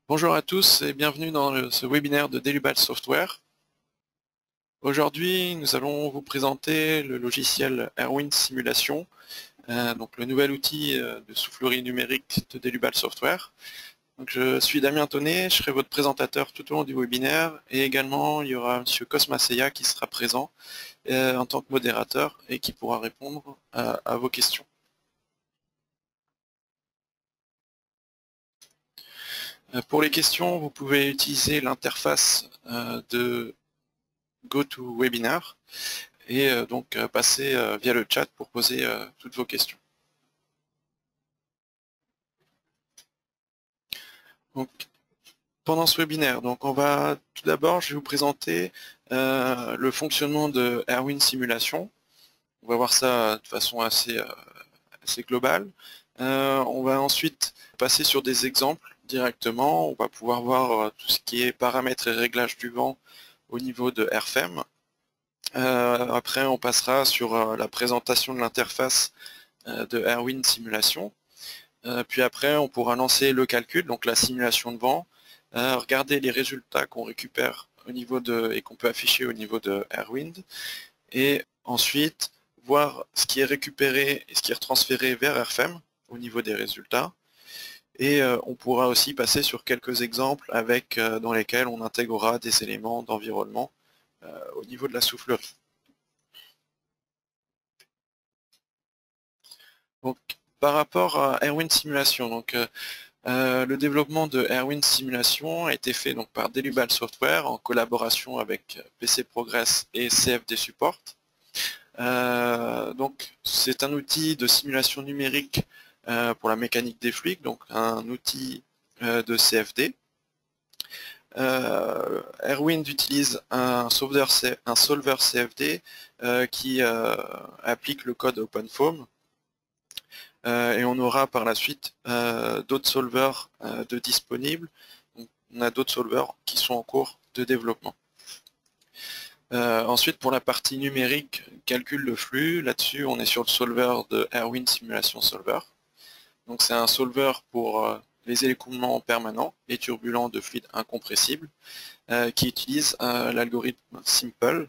Bonjour à tous et bienvenue dans ce webinaire de Delubal Software. Aujourd'hui, nous allons vous présenter le logiciel Erwin Simulation, donc le nouvel outil de soufflerie numérique de Delubal Software. Donc, je suis Damien Tonnet, je serai votre présentateur tout au long du webinaire et également il y aura M. Cosma Seya qui sera présent en tant que modérateur et qui pourra répondre à vos questions. Pour les questions, vous pouvez utiliser l'interface de GoToWebinar et donc passer via le chat pour poser toutes vos questions. Donc, pendant ce webinaire, donc tout d'abord, je vais vous présenter le fonctionnement de Erwin Simulation. On va voir ça de façon assez globale. On va ensuite passer sur des exemples directement. On va pouvoir voir tout ce qui est paramètres et réglages du vent au niveau de RFEM. Après, on passera sur la présentation de l'interface de Erwin Simulation. Puis après, on pourra lancer le calcul, donc la simulation de vent, regarder les résultats qu'on récupère au niveau et qu'on peut afficher au niveau de Erwin, et ensuite voir ce qui est récupéré et ce qui est retransféré vers RFEM au niveau des résultats. Et on pourra aussi passer sur quelques exemples dans lesquels on intégrera des éléments d'environnement au niveau de la soufflerie. Donc, par rapport à Erwin Simulation, le développement de Erwin Simulation a été fait donc, par Delubal Software en collaboration avec PC Progress et CFD Support. Donc, c'est un outil de simulation numérique pour la mécanique des fluides, donc un outil de CFD. Erwin utilise un solver CFD qui applique le code OpenFOAM. Et on aura par la suite d'autres solvers de disponibles. Donc, on a d'autres solvers qui sont en cours de développement. Ensuite, pour la partie numérique, calcul de flux, là-dessus on est sur le solver de Erwin Simulation Solver. Donc c'est un solver pour les écoulements permanents et turbulents de fluides incompressibles qui utilise l'algorithme Simple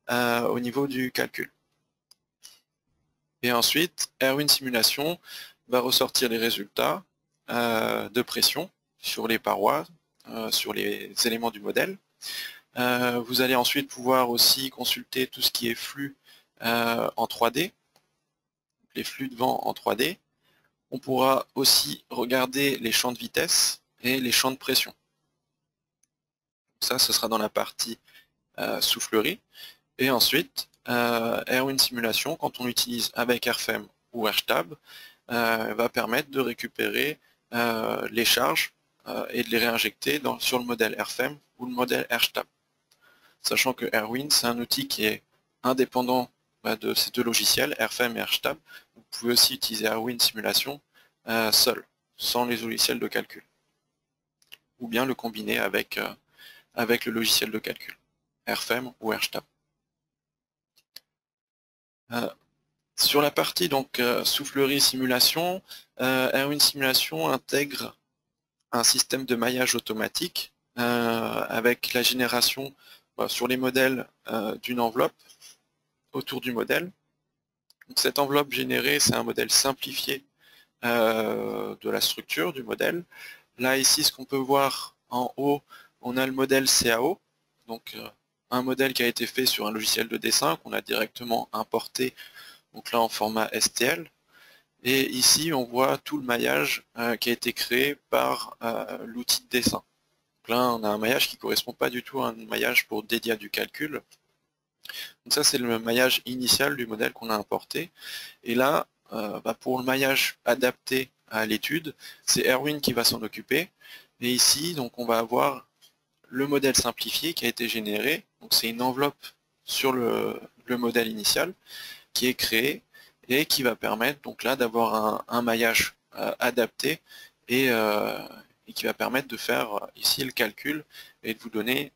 au niveau du calcul. Et ensuite, Erwin Simulation va ressortir les résultats de pression sur les parois, sur les éléments du modèle. Vous allez ensuite pouvoir aussi consulter tout ce qui est flux en 3D, les flux de vent en 3D. On pourra aussi regarder les champs de vitesse et les champs de pression. Ça, ce sera dans la partie soufflerie. Et ensuite, Erwin Simulation, quand on l'utilise avec RFEM ou RSTAB, va permettre de récupérer les charges et de les réinjecter sur le modèle RFEM ou le modèle RSTAB. Sachant que Erwin, c'est un outil qui est indépendant de ces deux logiciels, RFEM et RSTAB. Vous pouvez aussi utiliser Erwin Simulation seul, sans les logiciels de calcul. Ou bien le combiner avec le logiciel de calcul, RFEM ou RSTAB. Sur la partie donc soufflerie simulation, Erwin Simulation intègre un système de maillage automatique avec la génération sur les modèles d'une enveloppe autour du modèle. Donc, cette enveloppe générée, c'est un modèle simplifié de la structure du modèle. Là, ici, ce qu'on peut voir en haut, on a le modèle CAO, donc un modèle qui a été fait sur un logiciel de dessin qu'on a directement importé, donc là en format STL. Et ici, on voit tout le maillage qui a été créé par l'outil de dessin. Donc là, on a un maillage qui ne correspond pas du tout à un maillage dédié à du calcul. Donc ça, c'est le maillage initial du modèle qu'on a importé. Et là, pour le maillage adapté à l'étude, c'est Erwin qui va s'en occuper. Et ici, donc, on va avoir le modèle simplifié qui a été généré. Donc c'est une enveloppe sur le modèle initial qui est créé et qui va permettre donc là d'avoir un maillage adapté et qui va permettre de faire ici le calcul et de vous donner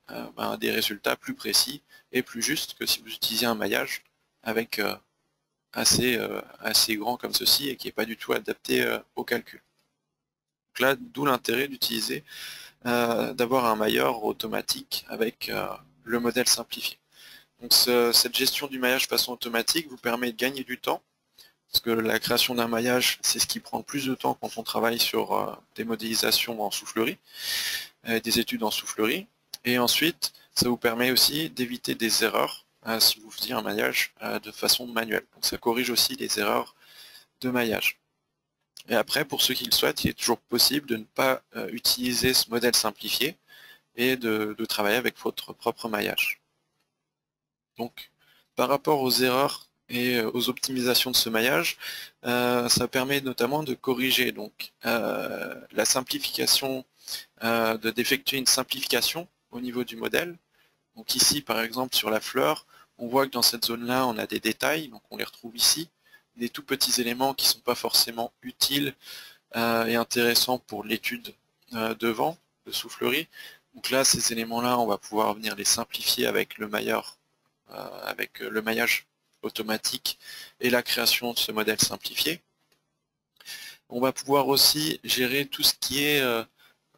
des résultats plus précis et plus justes que si vous utilisiez un maillage avec assez grand comme ceci et qui n'est pas du tout adapté au calcul. Donc là, d'où l'intérêt d'utiliser d'avoir un mailleur automatique avec le modèle simplifié. Donc cette gestion du maillage de façon automatique vous permet de gagner du temps, parce que la création d'un maillage, c'est ce qui prend le plus de temps quand on travaille sur des modélisations en soufflerie, des études en soufflerie. Et ensuite, ça vous permet aussi d'éviter des erreurs si vous faisiez un maillage de façon manuelle. Donc ça corrige aussi les erreurs de maillage. Et après, pour ceux qui le souhaitent, il est toujours possible de ne pas utiliser ce modèle simplifié et de travailler avec votre propre maillage. Donc, par rapport aux erreurs et aux optimisations de ce maillage, ça permet notamment de corriger donc la simplification, d'effectuer une simplification au niveau du modèle. Donc ici, par exemple, sur la fleur, on voit que dans cette zone-là, on a des détails, donc on les retrouve ici, des tout petits éléments qui ne sont pas forcément utiles et intéressants pour l'étude de vent, de soufflerie. Donc là, ces éléments-là, on va pouvoir venir les simplifier avec le maillage automatique et la création de ce modèle simplifié. On va pouvoir aussi gérer tout ce qui est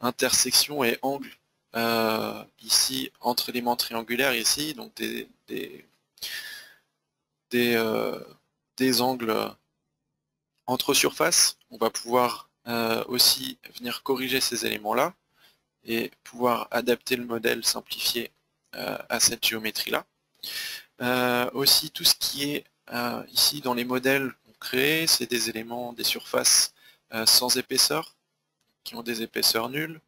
intersection et angle ici entre éléments triangulaires ici, donc des angles entre surfaces. On va pouvoir aussi venir corriger ces éléments-là et pouvoir adapter le modèle simplifié à cette géométrie-là. Aussi tout ce qui est ici dans les modèles qu'on crée, c'est des éléments, des surfaces sans épaisseur, qui ont des épaisseurs nulles.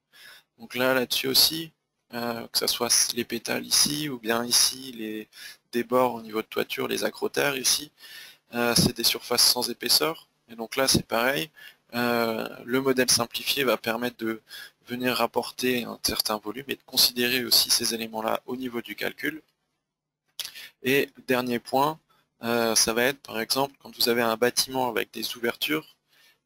Donc là-dessus aussi, que ce soit les pétales ici, ou bien ici des bords au niveau de toiture, les acrotères ici, c'est des surfaces sans épaisseur. Et donc là c'est pareil, le modèle simplifié va permettre de venir rapporter un certain volume et de considérer aussi ces éléments-là au niveau du calcul. Et dernier point, ça va être par exemple quand vous avez un bâtiment avec des ouvertures.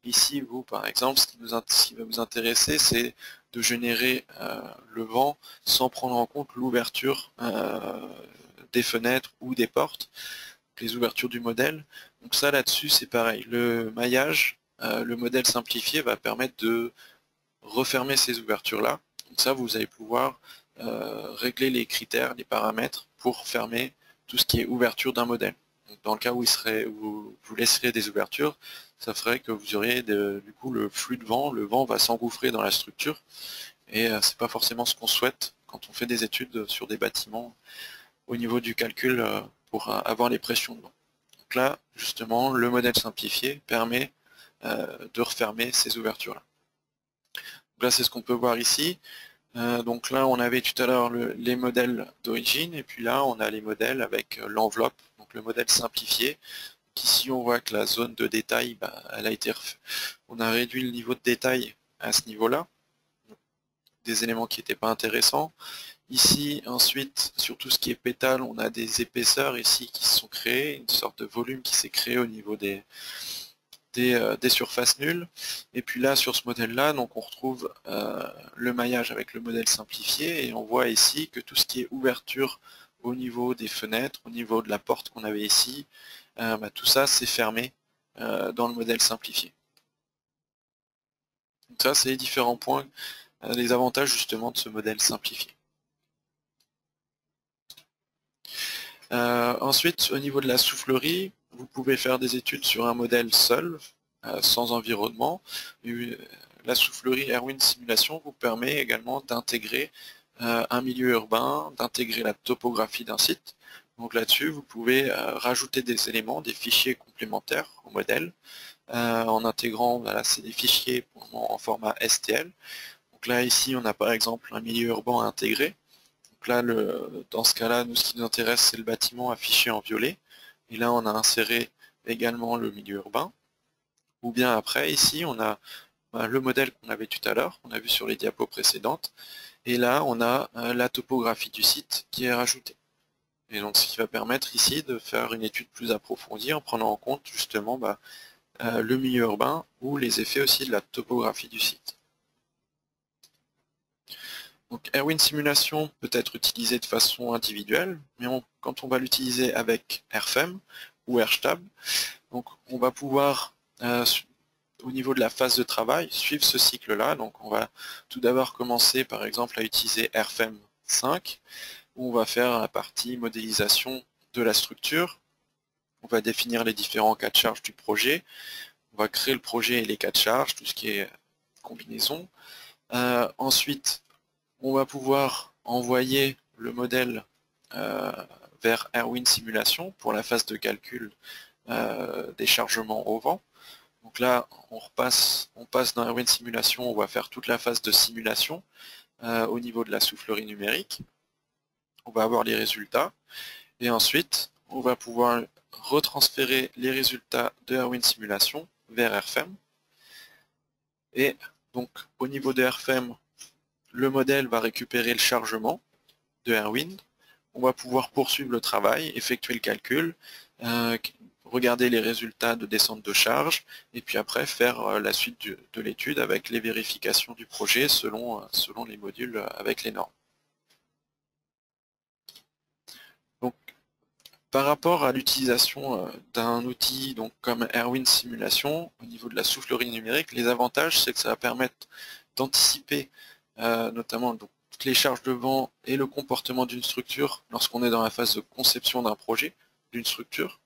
Ici, vous, par exemple, ce qui va vous intéresser, c'est de générer le vent sans prendre en compte l'ouverture des fenêtres ou des portes, les ouvertures du modèle. Donc ça, là-dessus, c'est pareil. Le maillage, le modèle simplifié va permettre de refermer ces ouvertures-là. Donc ça, vous allez pouvoir régler les critères, les paramètres pour fermer tout ce qui est ouverture d'un modèle. Donc dans le cas où vous laisserez des ouvertures, ça ferait que vous auriez du coup le flux de vent, le vent va s'engouffrer dans la structure, et c'est pas forcément ce qu'on souhaite quand on fait des études sur des bâtiments au niveau du calcul pour avoir les pressions de vent. Donc là, justement, le modèle simplifié permet de refermer ces ouvertures-là. Donc là, c'est ce qu'on peut voir ici. Donc là, on avait tout à l'heure les modèles d'origine, et puis là, on a les modèles avec l'enveloppe, donc le modèle simplifié. Ici, on voit que la zone de détail, on a réduit le niveau de détail à ce niveau-là, des éléments qui n'étaient pas intéressants. Ici, ensuite, sur tout ce qui est pétale, on a des épaisseurs ici qui se sont créées, une sorte de volume qui s'est créé au niveau des surfaces nulles. Et puis là, sur ce modèle-là, donc on retrouve le maillage avec le modèle simplifié, et on voit ici que tout ce qui est ouverture au niveau des fenêtres, au niveau de la porte qu'on avait ici, tout ça c'est fermé dans le modèle simplifié. Donc ça, c'est les différents points, les avantages justement de ce modèle simplifié. Ensuite, au niveau de la soufflerie, vous pouvez faire des études sur un modèle seul, sans environnement. La soufflerie Airwind Simulation vous permet également d'intégrer un milieu urbain, d'intégrer la topographie d'un site. Donc là-dessus, vous pouvez rajouter des éléments, des fichiers complémentaires au modèle, en intégrant, voilà, c'est des fichiers en format STL. Donc là, ici, on a par exemple un milieu urbain à intégrer. Donc là, dans ce cas-là, nous, ce qui nous intéresse, c'est le bâtiment affiché en violet. Et là, on a inséré également le milieu urbain. Ou bien après, ici, on a le modèle qu'on avait tout à l'heure, qu'on a vu sur les diapos précédentes. Et là, on a la topographie du site qui est rajoutée. Et donc, ce qui va permettre ici de faire une étude plus approfondie en prenant en compte justement le milieu urbain ou les effets aussi de la topographie du site. Donc Airwind Simulation peut être utilisé de façon individuelle, mais quand on va l'utiliser avec AirFEM ou AirStab, donc on va pouvoir au niveau de la phase de travail, suivre ce cycle-là. Donc on va tout d'abord commencer par exemple à utiliser RFEM 5, où on va faire la partie modélisation de la structure. On va définir les différents cas de charge du projet. On va créer le projet et les cas de charge, tout ce qui est combinaison. Ensuite, on va pouvoir envoyer le modèle vers Erwin Simulation pour la phase de calcul des chargements au vent. Donc là, on passe dans Erwin Simulation, on va faire toute la phase de simulation au niveau de la soufflerie numérique. On va avoir les résultats et ensuite, on va pouvoir retransférer les résultats de Erwin Simulation vers RFEM. Et donc, au niveau de RFEM, le modèle va récupérer le chargement de Erwin. On va pouvoir poursuivre le travail, effectuer le calcul, regarder les résultats de descente de charge, et puis après faire la suite de l'étude avec les vérifications du projet selon les modules avec les normes. Donc, par rapport à l'utilisation d'un outil comme Erwin Simulation, au niveau de la soufflerie numérique, les avantages, c'est que ça va permettre d'anticiper notamment toutes les charges de vent et le comportement d'une structure lorsqu'on est dans la phase de conception d'un projet, d'une structure.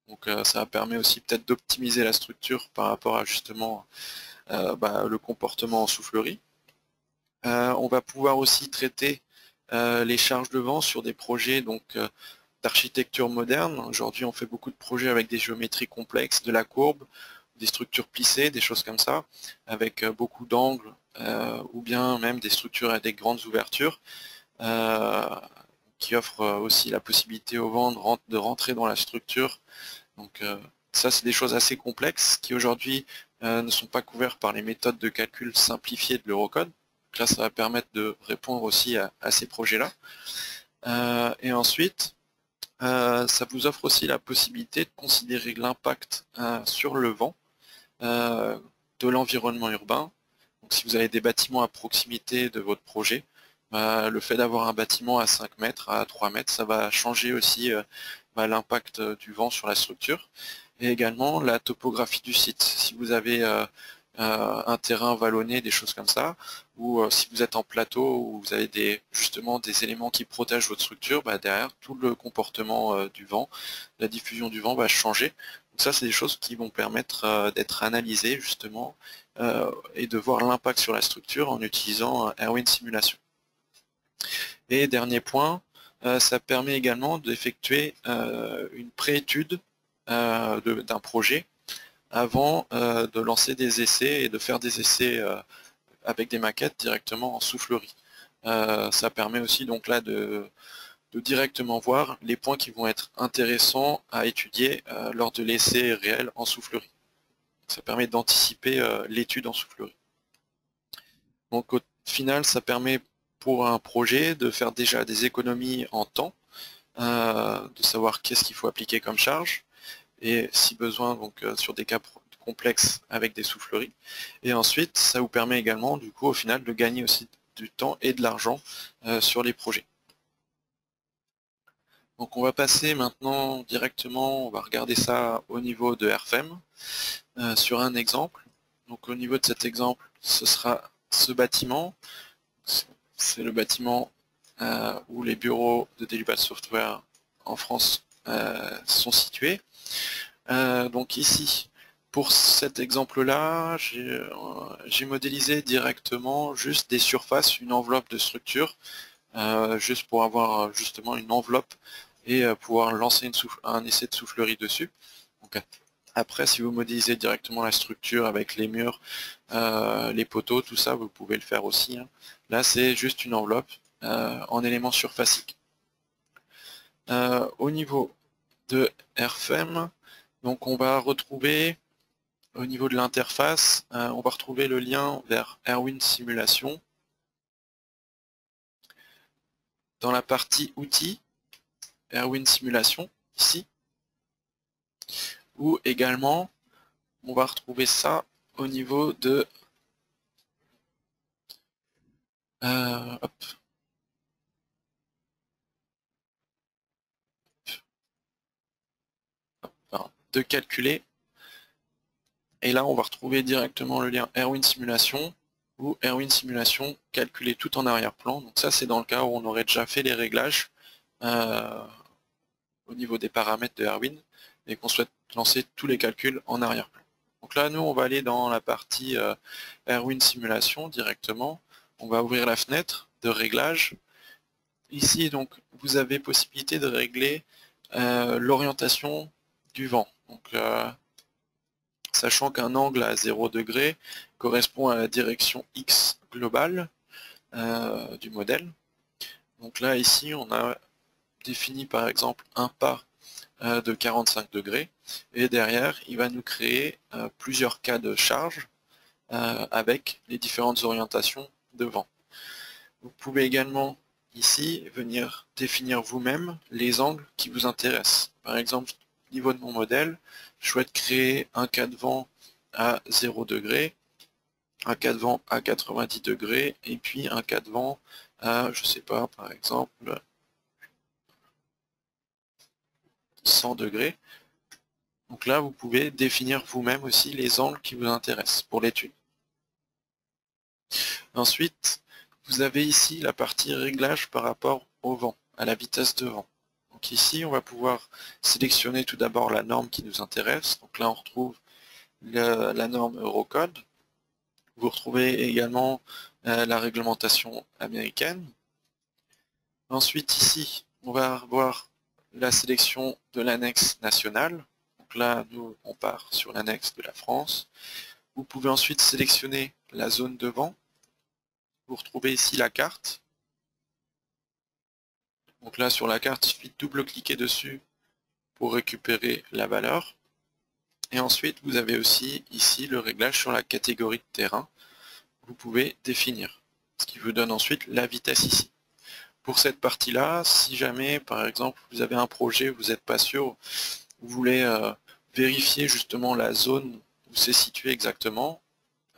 Donc ça permet aussi peut-être d'optimiser la structure par rapport à justement le comportement en soufflerie. On va pouvoir aussi traiter les charges de vent sur des projets d'architecture moderne. Aujourd'hui, on fait beaucoup de projets avec des géométries complexes, de la courbe, des structures plissées, des choses comme ça, avec beaucoup d'angles, ou bien même des structures avec des grandes ouvertures, qui offrent aussi la possibilité au vent de rentrer dans la structure. Donc ça, c'est des choses assez complexes qui aujourd'hui ne sont pas couvertes par les méthodes de calcul simplifiées de l'Eurocode. Donc là, ça va permettre de répondre aussi à ces projets-là. Et ensuite, ça vous offre aussi la possibilité de considérer l'impact sur le vent de l'environnement urbain. Donc, si vous avez des bâtiments à proximité de votre projet, le fait d'avoir un bâtiment à 5 mètres, à 3 mètres, ça va changer aussi l'impact du vent sur la structure. Et également la topographie du site. Si vous avez un terrain vallonné, des choses comme ça, ou si vous êtes en plateau où vous avez justement des éléments qui protègent votre structure, derrière tout le comportement du vent, la diffusion du vent va changer. Donc ça, c'est des choses qui vont permettre d'être analysées justement et de voir l'impact sur la structure en utilisant Erwin Simulation. Et dernier point, ça permet également d'effectuer une préétude d'un projet avant de lancer des essais et de faire des essais avec des maquettes directement en soufflerie. Ça permet aussi donc là de directement voir les points qui vont être intéressants à étudier lors de l'essai réel en soufflerie. Ça permet d'anticiper l'étude en soufflerie. Donc au final, ça permet pour un projet de faire déjà des économies en temps, de savoir qu'est-ce qu'il faut appliquer comme charge, et si besoin donc sur des cas complexes avec des souffleries. Et ensuite, ça vous permet également du coup au final de gagner aussi du temps et de l'argent sur les projets. Donc on va passer maintenant directement, on va regarder ça au niveau de RFEM sur un exemple. Donc au niveau de cet exemple, ce sera ce bâtiment. C'est le bâtiment où les bureaux de Delivery Software en France sont situés. Donc ici, pour cet exemple-là, j'ai modélisé directement juste des surfaces, une enveloppe de structure, juste pour avoir justement une enveloppe et pouvoir lancer un essai de soufflerie dessus. Donc, après, si vous modélisez directement la structure avec les murs, les poteaux, tout ça, vous pouvez le faire aussi. Hein. Là, c'est juste une enveloppe en éléments surfaciques. Au niveau de RFEM, donc on va retrouver au niveau de l'interface, on va retrouver le lien vers Erwin Simulation. Dans la partie outils, Erwin Simulation, ici, ou également, on va retrouver ça au niveau de calculer Et là, on va retrouver directement le lien Erwin Simulation ou Erwin Simulation calculé tout en arrière-plan. Donc ça, c'est dans le cas où on aurait déjà fait les réglages au niveau des paramètres de Erwin et qu'on souhaite lancer tous les calculs en arrière-plan. Donc là, nous, on va aller dans la partie Erwin Simulation directement. On va ouvrir la fenêtre de réglage. Ici, donc, vous avez possibilité de régler l'orientation du vent. Donc, sachant qu'un angle à 0 degré correspond à la direction X globale du modèle. Donc là, ici, on a défini par exemple un pas de 45 degrés, et derrière, il va nous créer plusieurs cas de charge avec les différentes orientations de vent. Vous pouvez également ici venir définir vous-même les angles qui vous intéressent. Par exemple, au niveau de mon modèle, je souhaite créer un cas de vent à 0 degré, un cas de vent à 90 degrés, et puis un cas de vent à, je sais pas, par exemple, 100 degrés. Donc là, vous pouvez définir vous-même aussi les angles qui vous intéressent pour l'étude. Ensuite, vous avez ici la partie réglage par rapport au vent, à la vitesse de vent. Donc ici, on va pouvoir sélectionner tout d'abord la norme qui nous intéresse. Donc là, on retrouve la norme Eurocode. Vous retrouvez également la réglementation américaine. Ensuite, ici, on va avoir la sélection de l'annexe nationale. Donc là, nous, on part sur l'annexe de la France. Vous pouvez ensuite sélectionner la zone de vent. Vous retrouvez ici la carte. Donc là, sur la carte, il suffit de double-cliquer dessus pour récupérer la valeur. Et ensuite, vous avez aussi ici le réglage sur la catégorie de terrain. Vous pouvez définir, ce qui vous donne ensuite la vitesse ici. Pour cette partie-là, si jamais, par exemple, vous avez un projet, vous n'êtes pas sûr, vous voulez vérifier justement la zone où c'est situé exactement,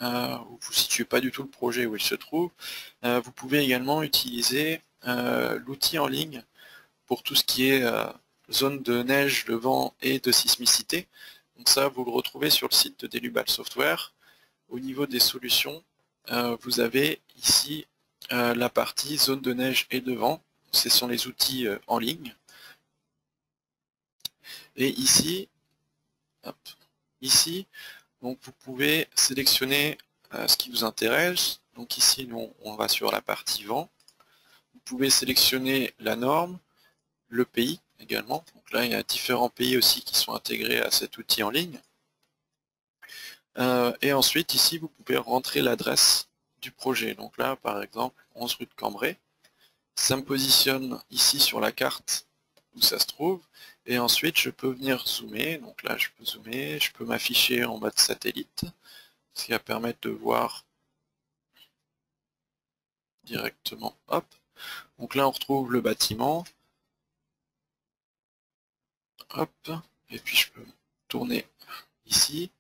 où vous ne situez pas du tout le projet où il se trouve, vous pouvez également utiliser l'outil en ligne pour tout ce qui est zone de neige, de vent et de sismicité. Donc ça, vous le retrouvez sur le site de Delubal Software. Au niveau des solutions, vous avez ici la partie zone de neige et de vent. Ce sont les outils en ligne. Et ici, hop, ici, donc vous pouvez sélectionner ce qui vous intéresse. Donc ici, nous, on va sur la partie vent. Vous pouvez sélectionner la norme, le pays également. Donc là, il y a différents pays aussi qui sont intégrés à cet outil en ligne. Et ensuite, ici, vous pouvez rentrer l'adresse du projet. Donc là, par exemple, 11 rue de Cambrai. Ça me positionne ici sur la carte où ça se trouve. Et ensuite, je peux venir zoomer. Donc là, je peux zoomer. Je peux m'afficher en mode satellite, ce qui va permettre de voir directement. Hop. Donc là, on retrouve le bâtiment. Hop. Et puis, je peux tourner ici.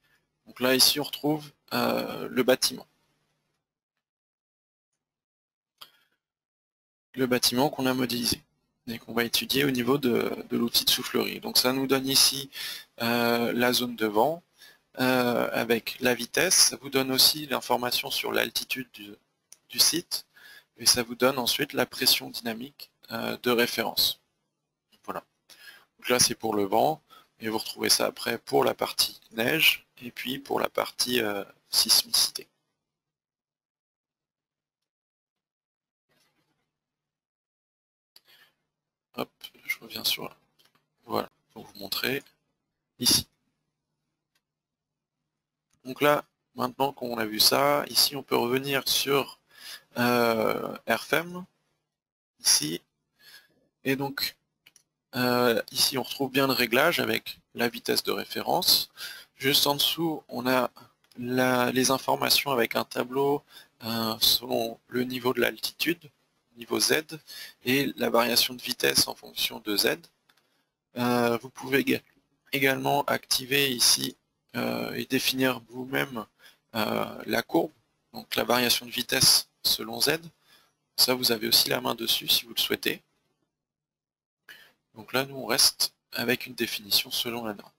Donc là, ici, on retrouve le bâtiment. Le bâtiment qu'on a modélisé et qu'on va étudier au niveau de l'outil de soufflerie. Donc ça nous donne ici la zone de vent avec la vitesse. Ça vous donne aussi l'information sur l'altitude du site et ça vous donne ensuite la pression dynamique de référence. Voilà. Donc là, c'est pour le vent et vous retrouvez ça après pour la partie neige et puis pour la partie sismicité. Hop, je reviens sur... Voilà, pour vous montrer ici. Donc là, maintenant qu'on a vu ça, ici on peut revenir sur RFEM, ici. Et donc, ici on retrouve bien le réglage avec la vitesse de référence. Juste en dessous, on a les informations avec un tableau selon le niveau de l'altitude, niveau Z, et la variation de vitesse en fonction de Z. Vous pouvez également activer ici et définir vous-même la courbe, donc la variation de vitesse selon Z. Ça, vous avez aussi la main dessus si vous le souhaitez. Donc là, nous, on reste avec une définition selon la norme.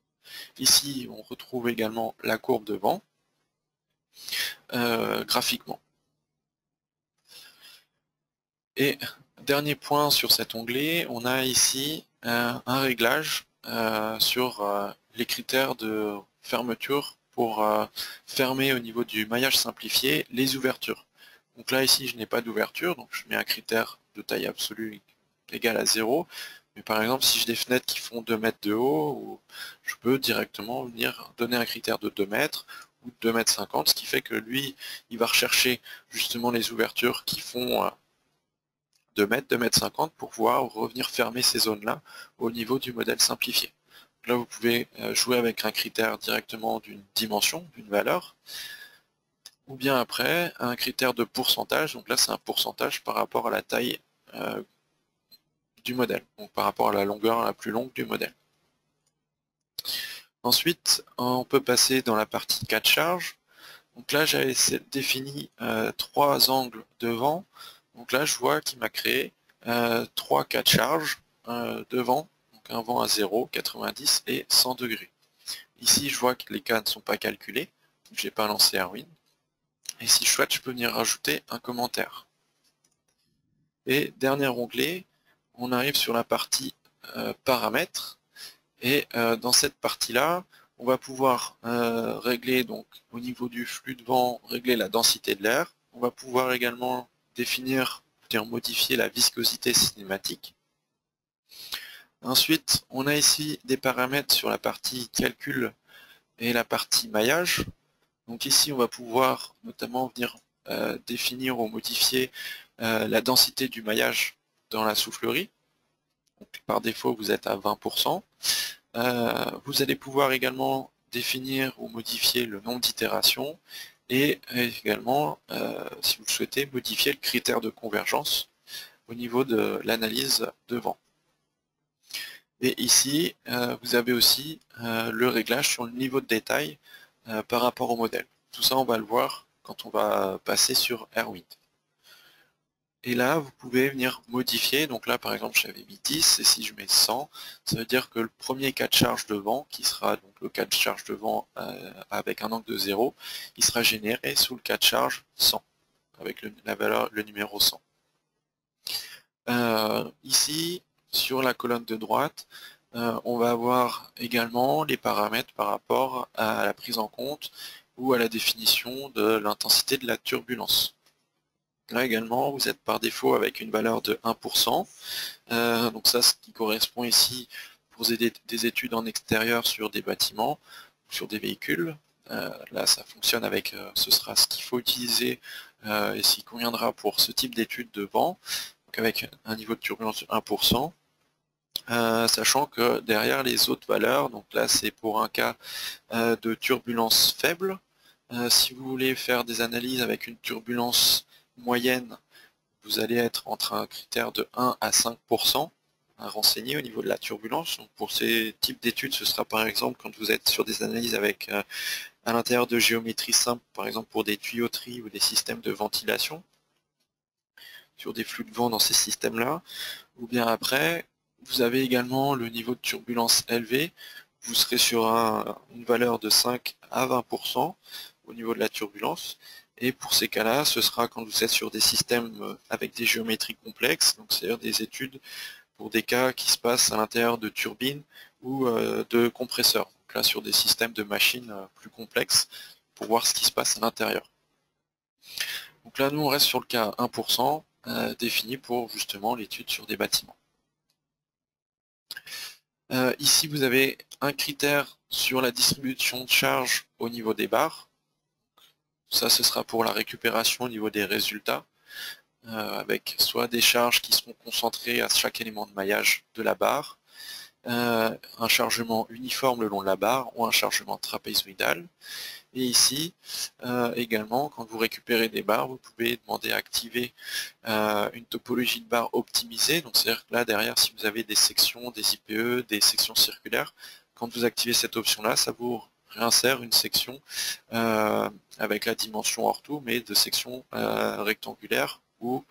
Ici, on retrouve également la courbe de vent graphiquement. Et dernier point sur cet onglet, on a ici un réglage sur les critères de fermeture pour fermer au niveau du maillage simplifié les ouvertures. Donc là ici je n'ai pas d'ouverture, donc je mets un critère de taille absolue égal à 0. Mais par exemple si j'ai des fenêtres qui font 2 mètres de haut, je peux directement venir donner un critère de 2 mètres ou 2 mètres 50, ce qui fait que lui il va rechercher justement les ouvertures qui font 2 mètres, 2 mètres 50 pour pouvoir revenir fermer ces zones-là au niveau du modèle simplifié. Donc là, vous pouvez jouer avec un critère directement d'une dimension, d'une valeur, ou bien après un critère de pourcentage. Donc là, c'est un pourcentage par rapport à la taille du modèle, donc par rapport à la longueur la plus longue du modèle. Ensuite, on peut passer dans la partie cas de charge. Donc là, j'avais défini 3 angles de vent. Donc là, je vois qu'il m'a créé 3 cas de charge de vent. Donc un vent à 0, 90 et 100 degrés. Ici, je vois que les cas ne sont pas calculés. Je n'ai pas lancé Erwin. Et si je souhaite, je peux venir rajouter un commentaire. Et dernier onglet, on arrive sur la partie paramètres. Et dans cette partie-là, on va pouvoir régler donc au niveau du flux de vent, régler la densité de l'air. On va pouvoir également définir, c'est-à-dire modifier la viscosité cinématique. Ensuite, on a ici des paramètres sur la partie calcul et la partie maillage. Donc ici, on va pouvoir notamment venir définir ou modifier la densité du maillage dans la soufflerie. Donc, par défaut, vous êtes à 20%. Vous allez pouvoir également définir ou modifier le nombre d'itérations et également, si vous le souhaitez, modifier le critère de convergence au niveau de l'analyse de vent. Et ici, vous avez aussi le réglage sur le niveau de détail par rapport au modèle. Tout ça, on va le voir quand on va passer sur Airwind. Et là, vous pouvez venir modifier. Donc là, par exemple, j'avais mis 10, et si je mets 100, ça veut dire que le premier cas de charge de vent, qui sera donc le cas de charge de vent avec un angle de 0, il sera généré sous le cas de charge 100, avec la valeur, le numéro 100. Ici, sur la colonne de droite, on va avoir également les paramètres par rapport à la prise en compte ou à la définition de l'intensité de la turbulence. Là également, vous êtes par défaut avec une valeur de 1%. Donc ça, ce qui correspond ici pour des études en extérieur sur des bâtiments ou sur des véhicules. Là, ça fonctionne avec, ce sera ce qu'il faut utiliser et ce qui conviendra pour ce type d'études de vent, donc avec un niveau de turbulence de 1%. Sachant que derrière les autres valeurs, donc là c'est pour un cas de turbulence faible. Si vous voulez faire des analyses avec une turbulence moyenne, vous allez être entre un critère de 1 à 5% à renseigner au niveau de la turbulence. Donc pour ces types d'études, ce sera par exemple quand vous êtes sur des analyses avec à l'intérieur de géométrie simple, par exemple pour des tuyauteries ou des systèmes de ventilation, sur des flux de vent dans ces systèmes-là. Ou bien après, vous avez également le niveau de turbulence élevé. Vous serez sur une valeur de 5 à 20% au niveau de la turbulence. Et pour ces cas-là, ce sera quand vous êtes sur des systèmes avec des géométries complexes, donc c'est-à-dire des études pour des cas qui se passent à l'intérieur de turbines ou de compresseurs. Donc là, sur des systèmes de machines plus complexes pour voir ce qui se passe à l'intérieur. Donc là, nous, on reste sur le cas 1%, défini pour justement l'étude sur des bâtiments. Ici, vous avez un critère sur la distribution de charge au niveau des barres. Ça, ce sera pour la récupération au niveau des résultats, avec soit des charges qui seront concentrées à chaque élément de maillage de la barre, un chargement uniforme le long de la barre ou un chargement trapézoïdal. Et ici, également, quand vous récupérez des barres, vous pouvez demander à activer une topologie de barre optimisée. Donc c'est-à-dire que là, derrière, si vous avez des sections, des IPE, des sections circulaires, quand vous activez cette option-là, ça vous réinsère une section avec la dimension hors tout, mais de section rectangulaire ou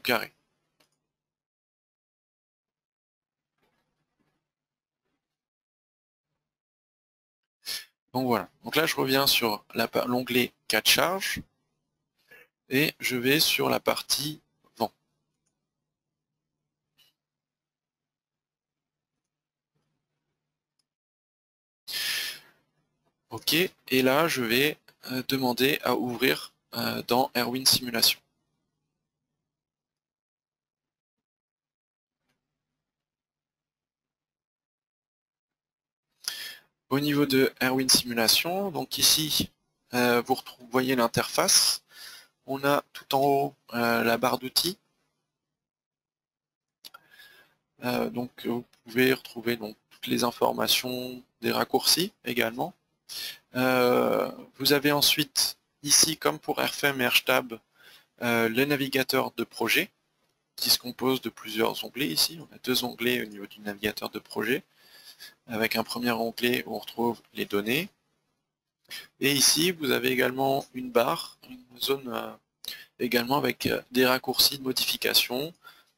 carrée. Donc voilà. Donc là, je reviens sur l'onglet cas de charge et je vais sur la partie vent. OK, et là, je vais demander à ouvrir dans Erwin Simulation. Au niveau de Erwin Simulation, donc ici, vous voyez l'interface. On a tout en haut la barre d'outils. Donc vous pouvez retrouver donc, toutes les informations des raccourcis également. Vous avez ensuite, ici, comme pour RFM et RSTAB, le navigateur de projet, qui se compose de plusieurs onglets ici. On a deux onglets au niveau du navigateur de projet, avec un premier onglet où on retrouve les données. Et ici, vous avez également une barre, une zone également avec des raccourcis de modification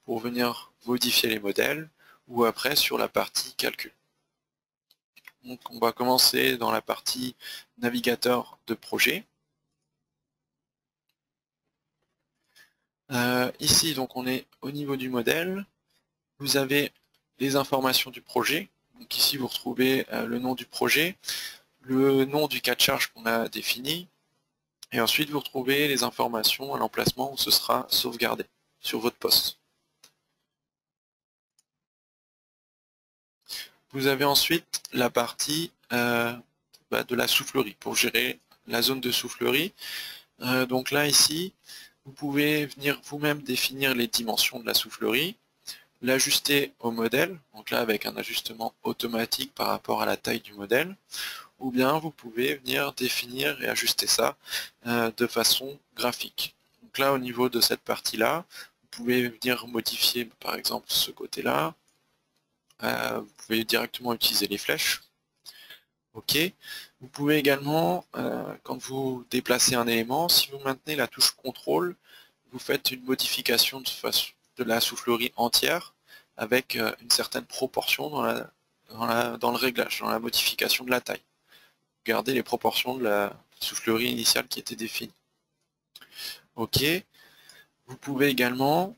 pour venir modifier les modèles, ou après sur la partie calcul. Donc on va commencer dans la partie navigateur de projet. Ici, donc on est au niveau du modèle. Vous avez les informations du projet. Donc ici, vous retrouvez le nom du projet, le nom du cas de charge qu'on a défini, et ensuite vous retrouvez les informations à l'emplacement où ce sera sauvegardé sur votre poste. Vous avez ensuite la partie de la soufflerie, pour gérer la zone de soufflerie. Donc là, ici, vous pouvez venir vous-même définir les dimensions de la soufflerie, l'ajuster au modèle, donc là avec un ajustement automatique par rapport à la taille du modèle, ou bien vous pouvez venir définir et ajuster ça de façon graphique. Donc là, au niveau de cette partie-là, vous pouvez venir modifier par exemple ce côté-là, vous pouvez directement utiliser les flèches. OK. Vous pouvez également, quand vous déplacez un élément, si vous maintenez la touche contrôle, vous faites une modification de la soufflerie entière avec une certaine proportion dans le réglage, dans la modification de la taille. Gardez les proportions de la soufflerie initiale qui était définie. OK. Vous pouvez également,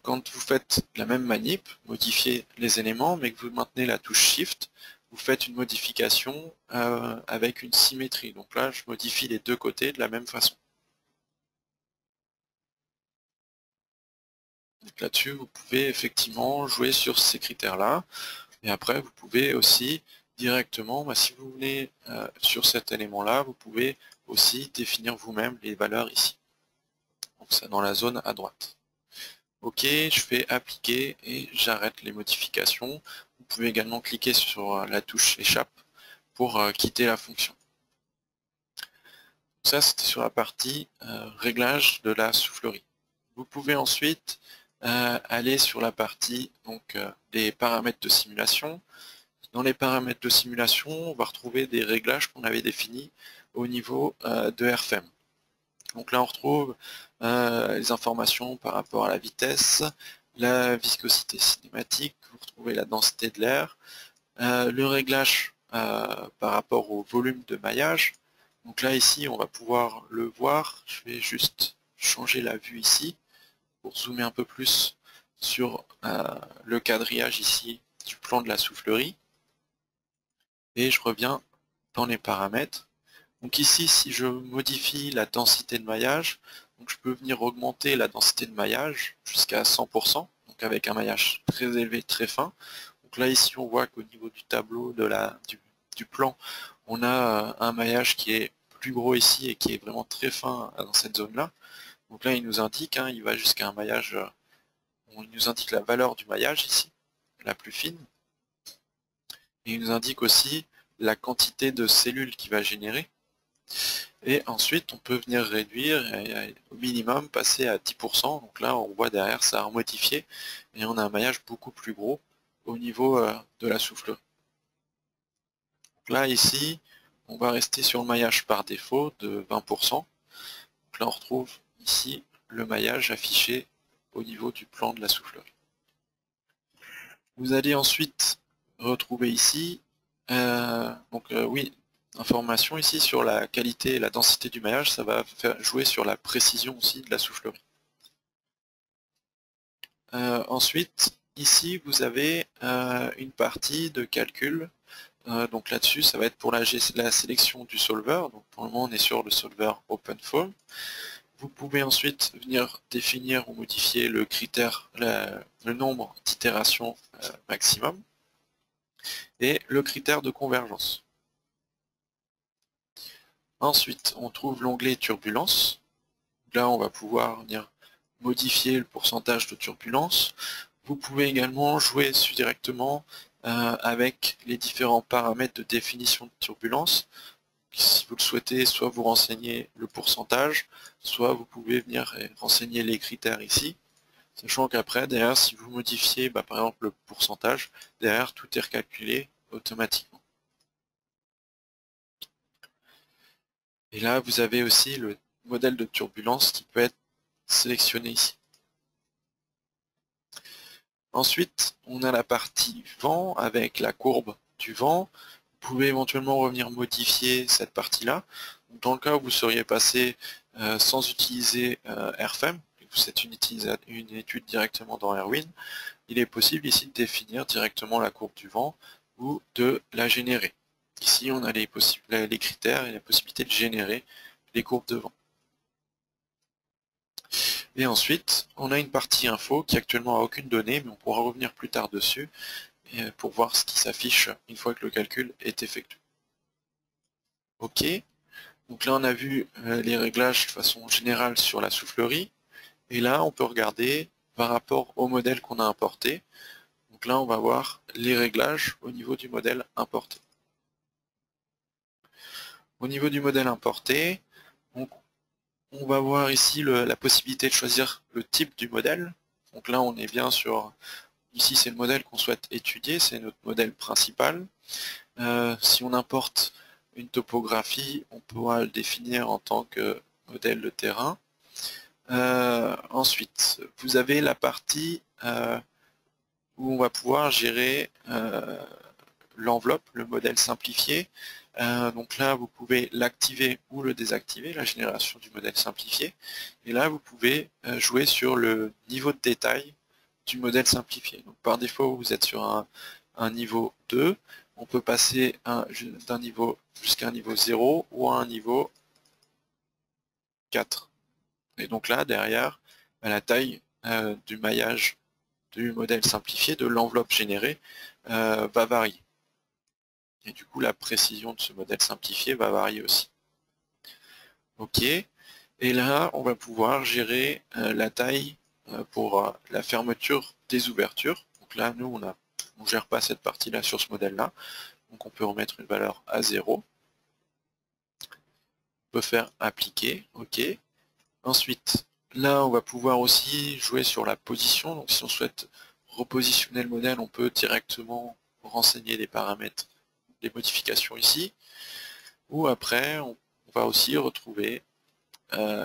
quand vous faites la même manip, modifier les éléments, mais que vous maintenez la touche Shift, vous faites une modification avec une symétrie. Donc là, je modifie les deux côtés de la même façon. Là-dessus, vous pouvez effectivement jouer sur ces critères-là. Et après, vous pouvez aussi directement, si vous venez sur cet élément-là, vous pouvez aussi définir vous-même les valeurs ici. Donc ça dans la zone à droite. OK, je fais appliquer et j'arrête les modifications. Vous pouvez également cliquer sur la touche échappe pour quitter la fonction. Ça, c'était sur la partie réglage de la soufflerie. Vous pouvez ensuite aller sur la partie des paramètres de simulation. Dans les paramètres de simulation, on va retrouver des réglages qu'on avait définis au niveau de RFM. Donc là, on retrouve les informations par rapport à la vitesse, la viscosité cinématique, vous retrouvez la densité de l'air, le réglage par rapport au volume de maillage. Donc là, ici, on va pouvoir le voir. Je vais juste changer la vue ici pour zoomer un peu plus sur le quadrillage ici du plan de la soufflerie. Et je reviens dans les paramètres. Donc ici, si je modifie la densité de maillage, donc je peux venir augmenter la densité de maillage jusqu'à 100%, donc avec un maillage très élevé, très fin. Donc là, ici, on voit qu'au niveau du tableau du plan, on a un maillage qui est plus gros ici et qui est vraiment très fin dans cette zone-là. Donc là, il nous indique, il va jusqu'à un maillage, il nous indique la valeur du maillage ici, la plus fine. Et il nous indique aussi la quantité de cellules qu'il va générer. Et ensuite, on peut venir réduire et au minimum passer à 10%. Donc là, on voit derrière, ça a remodifié et on a un maillage beaucoup plus gros au niveau de la soufflerie. Donc là, ici, on va rester sur le maillage par défaut de 20%. Donc là, on retrouve ici le maillage affiché au niveau du plan de la soufflerie. Vous allez ensuite retrouver ici, oui, information ici sur la qualité et la densité du maillage, ça va faire jouer sur la précision aussi de la soufflerie. Ensuite, ici vous avez une partie de calcul. Donc là-dessus, ça va être pour la sélection du solver. Donc pour le moment, on est sur le solver OpenFOAM. Vous pouvez ensuite venir définir ou modifier le critère, le nombre d'itérations maximum et le critère de convergence. Ensuite, on trouve l'onglet turbulence. Là, on va pouvoir venir modifier le pourcentage de turbulence. Vous pouvez également jouer directement avec les différents paramètres de définition de turbulence. Si vous le souhaitez, soit vous renseignez le pourcentage, soit vous pouvez venir renseigner les critères ici, sachant qu'après, derrière, si vous modifiez par exemple le pourcentage, derrière, tout est recalculé automatiquement. Et là, vous avez aussi le modèle de turbulence qui peut être sélectionné ici. Ensuite, on a la partie vent avec la courbe du vent. Vous pouvez éventuellement revenir modifier cette partie-là. Dans le cas où vous seriez passé sans utiliser RFEM, c'est une étude directement dans Erwin, il est possible ici de définir directement la courbe du vent ou de la générer. Ici, on a les critères et la possibilité de générer les courbes de vent. Et ensuite, on a une partie info qui actuellement n'a aucune donnée, mais on pourra revenir plus tard dessus pour voir ce qui s'affiche une fois que le calcul est effectué. Ok, donc là on a vu les réglages de façon générale sur la soufflerie, et là on peut regarder par rapport au modèle qu'on a importé. Donc là on va voir les réglages au niveau du modèle importé. Au niveau du modèle importé, donc, on va voir ici la possibilité de choisir le type du modèle. Donc là on est bien sur, ici c'est le modèle qu'on souhaite étudier, c'est notre modèle principal. Si on importe une topographie, on pourra le définir en tant que modèle de terrain. Ensuite, vous avez la partie où on va pouvoir gérer l'enveloppe, le modèle simplifié. Donc là, vous pouvez l'activer ou le désactiver, la génération du modèle simplifié. Et là, vous pouvez jouer sur le niveau de détail du modèle simplifié. Donc par défaut, vous êtes sur un niveau 2. On peut passer d'un niveau jusqu'à un niveau 0 ou à un niveau 4. Et donc là, derrière, la taille du maillage du modèle simplifié, de l'enveloppe générée, va varier. Et du coup, la précision de ce modèle simplifié va varier aussi. Ok. Et là, on va pouvoir gérer la taille pour la fermeture des ouvertures. Donc là, nous, on ne gère pas cette partie-là sur ce modèle-là. Donc on peut remettre une valeur à 0. On peut faire appliquer, ok. Ensuite, là on va pouvoir aussi jouer sur la position. Donc si on souhaite repositionner le modèle, on peut directement renseigner les paramètres, les modifications ici. Ou après, on va aussi retrouver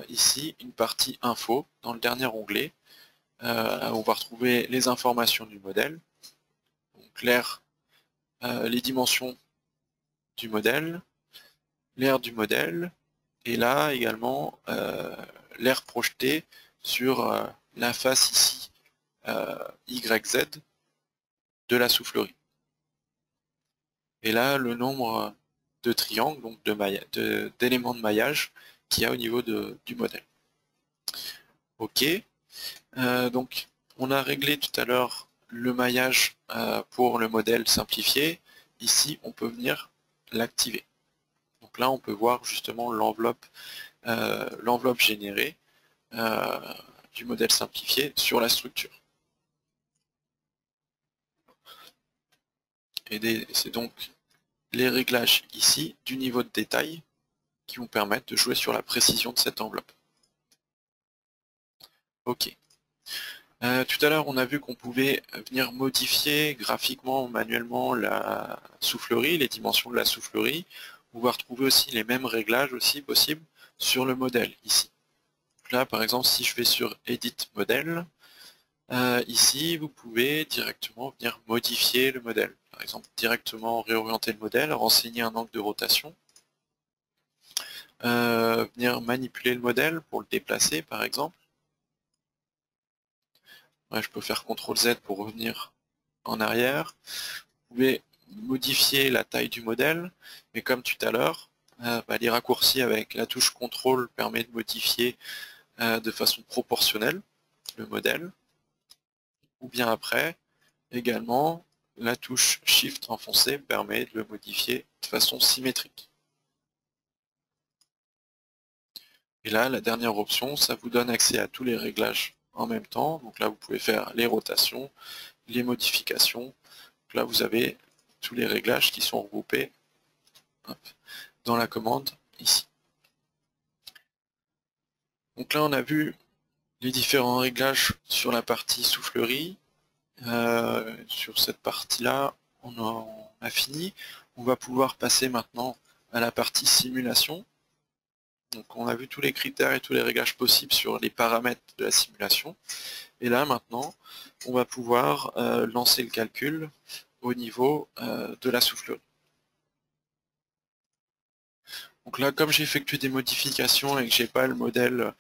ici une partie info dans le dernier onglet. On va retrouver les informations du modèle, donc l'aire, les dimensions du modèle, l'aire du modèle, et là également l'aire projetée sur la face ici YZ de la soufflerie. Et là le nombre de triangles, donc d'éléments de maillage qu'il y a au niveau du modèle. Ok, donc on a réglé tout à l'heure le maillage pour le modèle simplifié. Ici on peut venir l'activer. Donc là on peut voir justement l'enveloppe générée du modèle simplifié sur la structure. Et c'est donc les réglages ici du niveau de détail qui vont permettre de jouer sur la précision de cette enveloppe. Ok. Tout à l'heure, on a vu qu'on pouvait venir modifier graphiquement ou manuellement la soufflerie, les dimensions de la soufflerie. On va retrouver aussi les mêmes réglages aussi possibles sur le modèle ici. Là, par exemple, si je vais sur Edit Modèle, ici, vous pouvez directement venir modifier le modèle. Par exemple, directement réorienter le modèle, renseigner un angle de rotation. venir manipuler le modèle pour le déplacer par exemple. Ouais, je peux faire CTRL Z pour revenir en arrière. Vous pouvez modifier la taille du modèle, mais comme tout à l'heure, les raccourcis avec la touche CTRL permet de modifier de façon proportionnelle le modèle, ou bien après, également, la touche Shift enfoncée permet de le modifier de façon symétrique. Et là, la dernière option, ça vous donne accès à tous les réglages en même temps. Donc là, vous pouvez faire les rotations, les modifications. Donc là, vous avez tous les réglages qui sont regroupés dans la commande ici. Donc là, on a vu les différents réglages sur la partie soufflerie. Sur cette partie-là, on a fini. On va pouvoir passer maintenant à la partie simulation. Donc on a vu tous les critères et tous les réglages possibles sur les paramètres de la simulation. Et là maintenant, on va pouvoir lancer le calcul au niveau de la soufflerie. Donc là, comme j'ai effectué des modifications et que j'ai pas le modèle,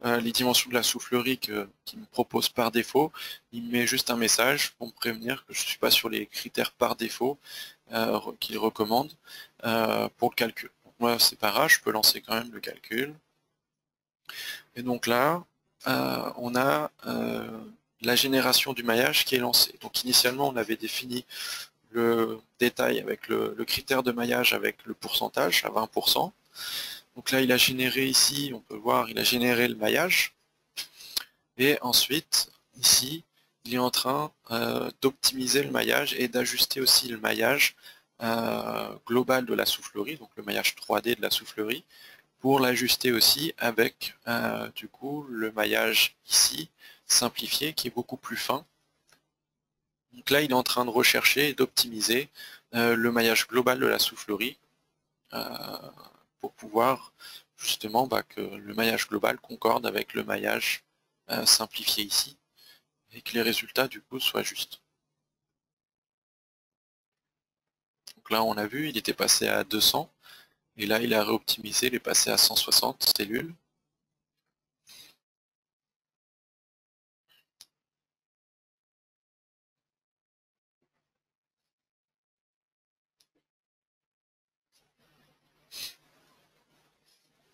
les dimensions de la soufflerie qui me propose par défaut, il me met juste un message pour me prévenir que je ne suis pas sur les critères par défaut qu'il recommande pour le calcul. Donc moi, c'est pas grave, je peux lancer quand même le calcul. Et donc là, on a la génération du maillage qui est lancée. Donc initialement, on avait défini le détail avec le critère de maillage avec le pourcentage à 20%. Donc là, il a généré ici, on peut voir, il a généré le maillage. Et ensuite, ici, il est en train d'optimiser le maillage et d'ajuster aussi le maillage global de la soufflerie, donc le maillage 3D de la soufflerie, pour l'ajuster aussi avec du coup le maillage ici simplifié qui est beaucoup plus fin. Donc là il est en train de rechercher et d'optimiser le maillage global de la soufflerie pour pouvoir justement que le maillage global concorde avec le maillage simplifié ici et que les résultats du coup soient justes. Donc là on a vu, il était passé à 200 et là il a réoptimisé, il est passé à 160 cellules.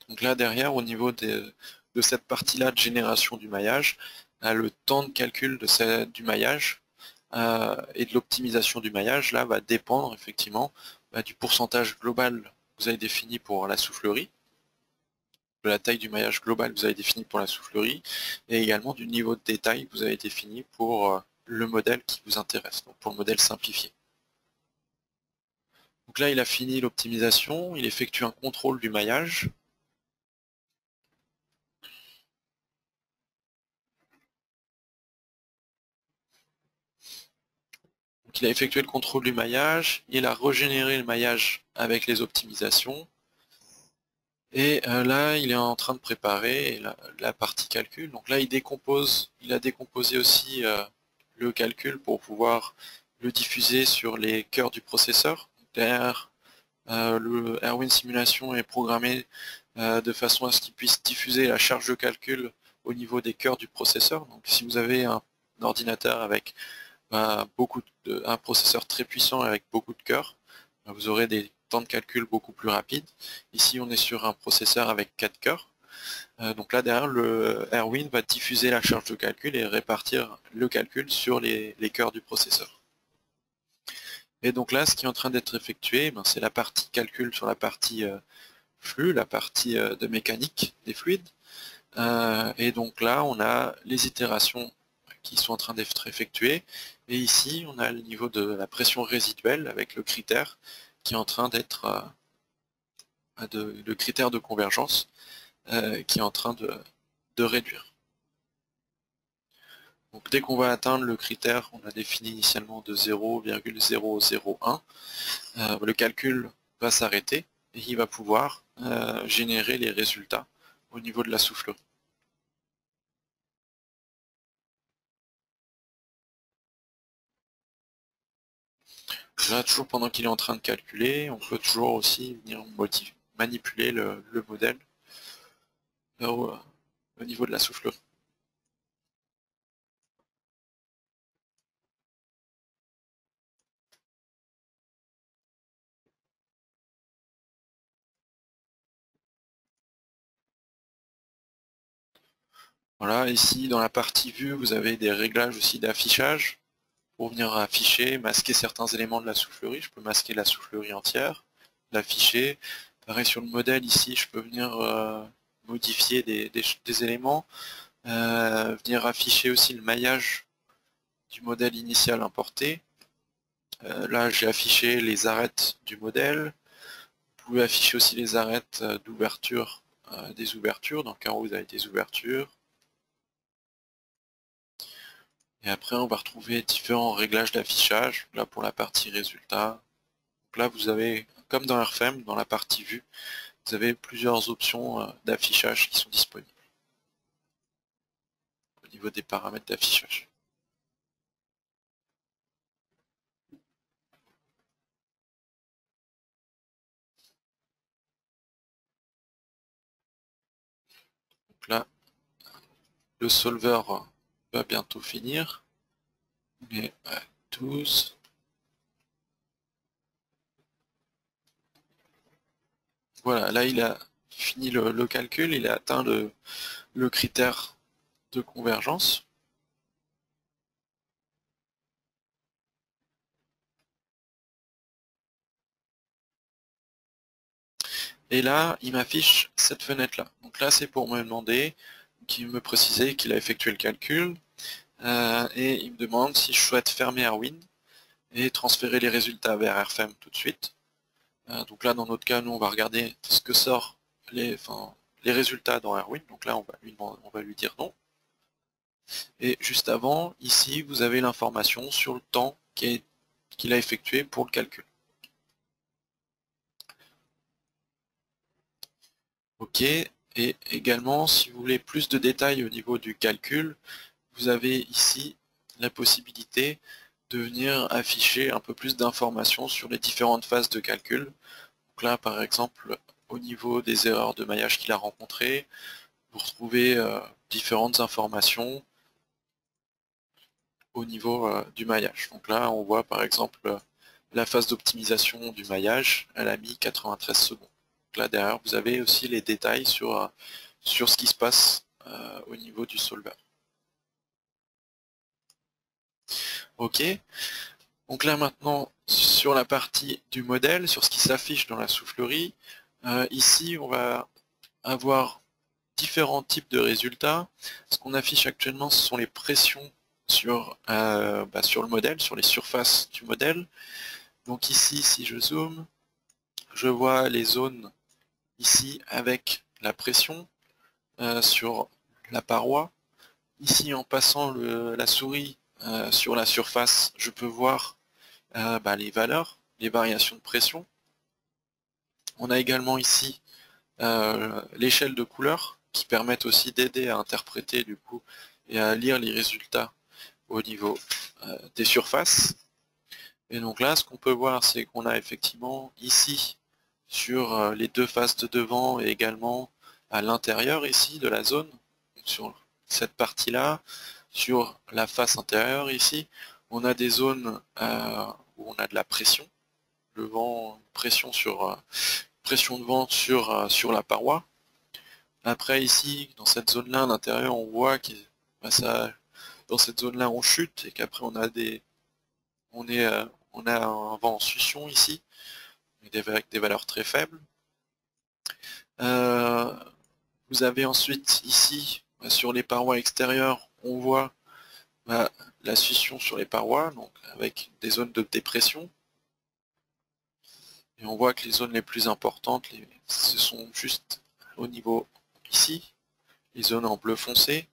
Donc là derrière, au niveau de cette partie-là de génération du maillage, le temps de calcul du maillage et de l'optimisation du maillage là va dépendre effectivement du pourcentage global que vous avez défini pour la soufflerie, de la taille du maillage global que vous avez défini pour la soufflerie, et également du niveau de détail que vous avez défini pour le modèle qui vous intéresse, donc pour le modèle simplifié. Donc là il a fini l'optimisation, il effectue un contrôle du maillage. Donc il a effectué le contrôle du maillage, il a régénéré le maillage avec les optimisations, et là il est en train de préparer la partie calcul. Donc là il a décomposé aussi le calcul pour pouvoir le diffuser sur les cœurs du processeur. Derrière, le Erwin Simulation est programmé de façon à ce qu'il puisse diffuser la charge de calcul au niveau des cœurs du processeur. Donc si vous avez un ordinateur avec un processeur très puissant avec beaucoup de cœurs, vous aurez des temps de calcul beaucoup plus rapides. Ici, on est sur un processeur avec 4 cœurs. Donc là, derrière, le Erwin va diffuser la charge de calcul et répartir le calcul sur les cœurs du processeur. Et donc là, ce qui est en train d'être effectué, c'est la partie calcul sur la partie flux, la partie de mécanique des fluides. Et donc là, on a les itérations qui sont en train d'être effectuées. Et ici, on a le niveau de la pression résiduelle avec le critère qui est en train d'être le critère de convergence qui est en train de réduire. Donc dès qu'on va atteindre le critère qu'on a défini initialement de 0,001, le calcul va s'arrêter et il va pouvoir générer les résultats au niveau de la soufflerie. Là, toujours pendant qu'il est en train de calculer, on peut toujours aussi venir manipuler le modèle au niveau de la soufflerie. Voilà, ici dans la partie vue, vous avez des réglages aussi d'affichage pour venir afficher, masquer certains éléments de la soufflerie. Je peux masquer la soufflerie entière, l'afficher. Pareil sur le modèle ici, je peux venir modifier des éléments, venir afficher aussi le maillage du modèle initial importé. Là, j'ai affiché les arêtes du modèle. Vous pouvez afficher aussi les arêtes d'ouverture des ouvertures. Dans le cas où vous avez des ouvertures. Et après, on va retrouver différents réglages d'affichage. Là, pour la partie résultat. Donc là, vous avez, comme dans RFM, dans la partie vue, vous avez plusieurs options d'affichage qui sont disponibles au niveau des paramètres d'affichage. Donc là, le solver va bientôt finir. Mais 12. Voilà, là il a fini le calcul, il a atteint le critère de convergence. Et là, il m'affiche cette fenêtre-là. Donc là, c'est pour me demander, qui me préciser qu'il a effectué le calcul, et il me demande si je souhaite fermer Erwin et transférer les résultats vers RFM tout de suite. Donc là, dans notre cas, nous, on va regarder ce que sort les résultats dans Erwin. Donc là, on va lui dire non. Et juste avant, ici, vous avez l'information sur le temps qu'il a effectué pour le calcul. OK. Et également, si vous voulez plus de détails au niveau du calcul, vous avez ici la possibilité de venir afficher un peu plus d'informations sur les différentes phases de calcul. Donc là, par exemple, au niveau des erreurs de maillage qu'il a rencontrées, vous retrouvez différentes informations au niveau du maillage. Donc là, on voit par exemple la phase d'optimisation du maillage, elle a mis 93 secondes. Donc là, derrière, vous avez aussi les détails sur ce qui se passe au niveau du solver. OK. Donc là maintenant, sur la partie du modèle, sur ce qui s'affiche dans la soufflerie, ici on va avoir différents types de résultats. Ce qu'on affiche actuellement, ce sont les pressions sur le modèle, sur les surfaces du modèle. Donc ici, si je zoome, je vois les zones ici avec la pression sur la paroi. Ici, en passant la souris sur la surface, je peux voir les valeurs, les variations de pression. On a également ici l'échelle de couleurs qui permettent aussi d'aider à interpréter du coup et à lire les résultats au niveau des surfaces. Et donc là, ce qu'on peut voir, c'est qu'on a effectivement ici sur les deux faces de devant et également à l'intérieur ici de la zone, sur cette partie-là, sur la face intérieure ici, on a des zones où on a de la pression, le vent, pression de vent sur la paroi. Après ici, dans cette zone-là, à l'intérieur, on voit que dans cette zone-là, on chute et qu'après on a un vent en succion ici, avec des valeurs très faibles. Vous avez ensuite ici, sur les parois extérieures, on voit la succion sur les parois, donc avec des zones de dépression. Et on voit que les zones les plus importantes, ce sont juste au niveau ici, les zones en bleu foncé,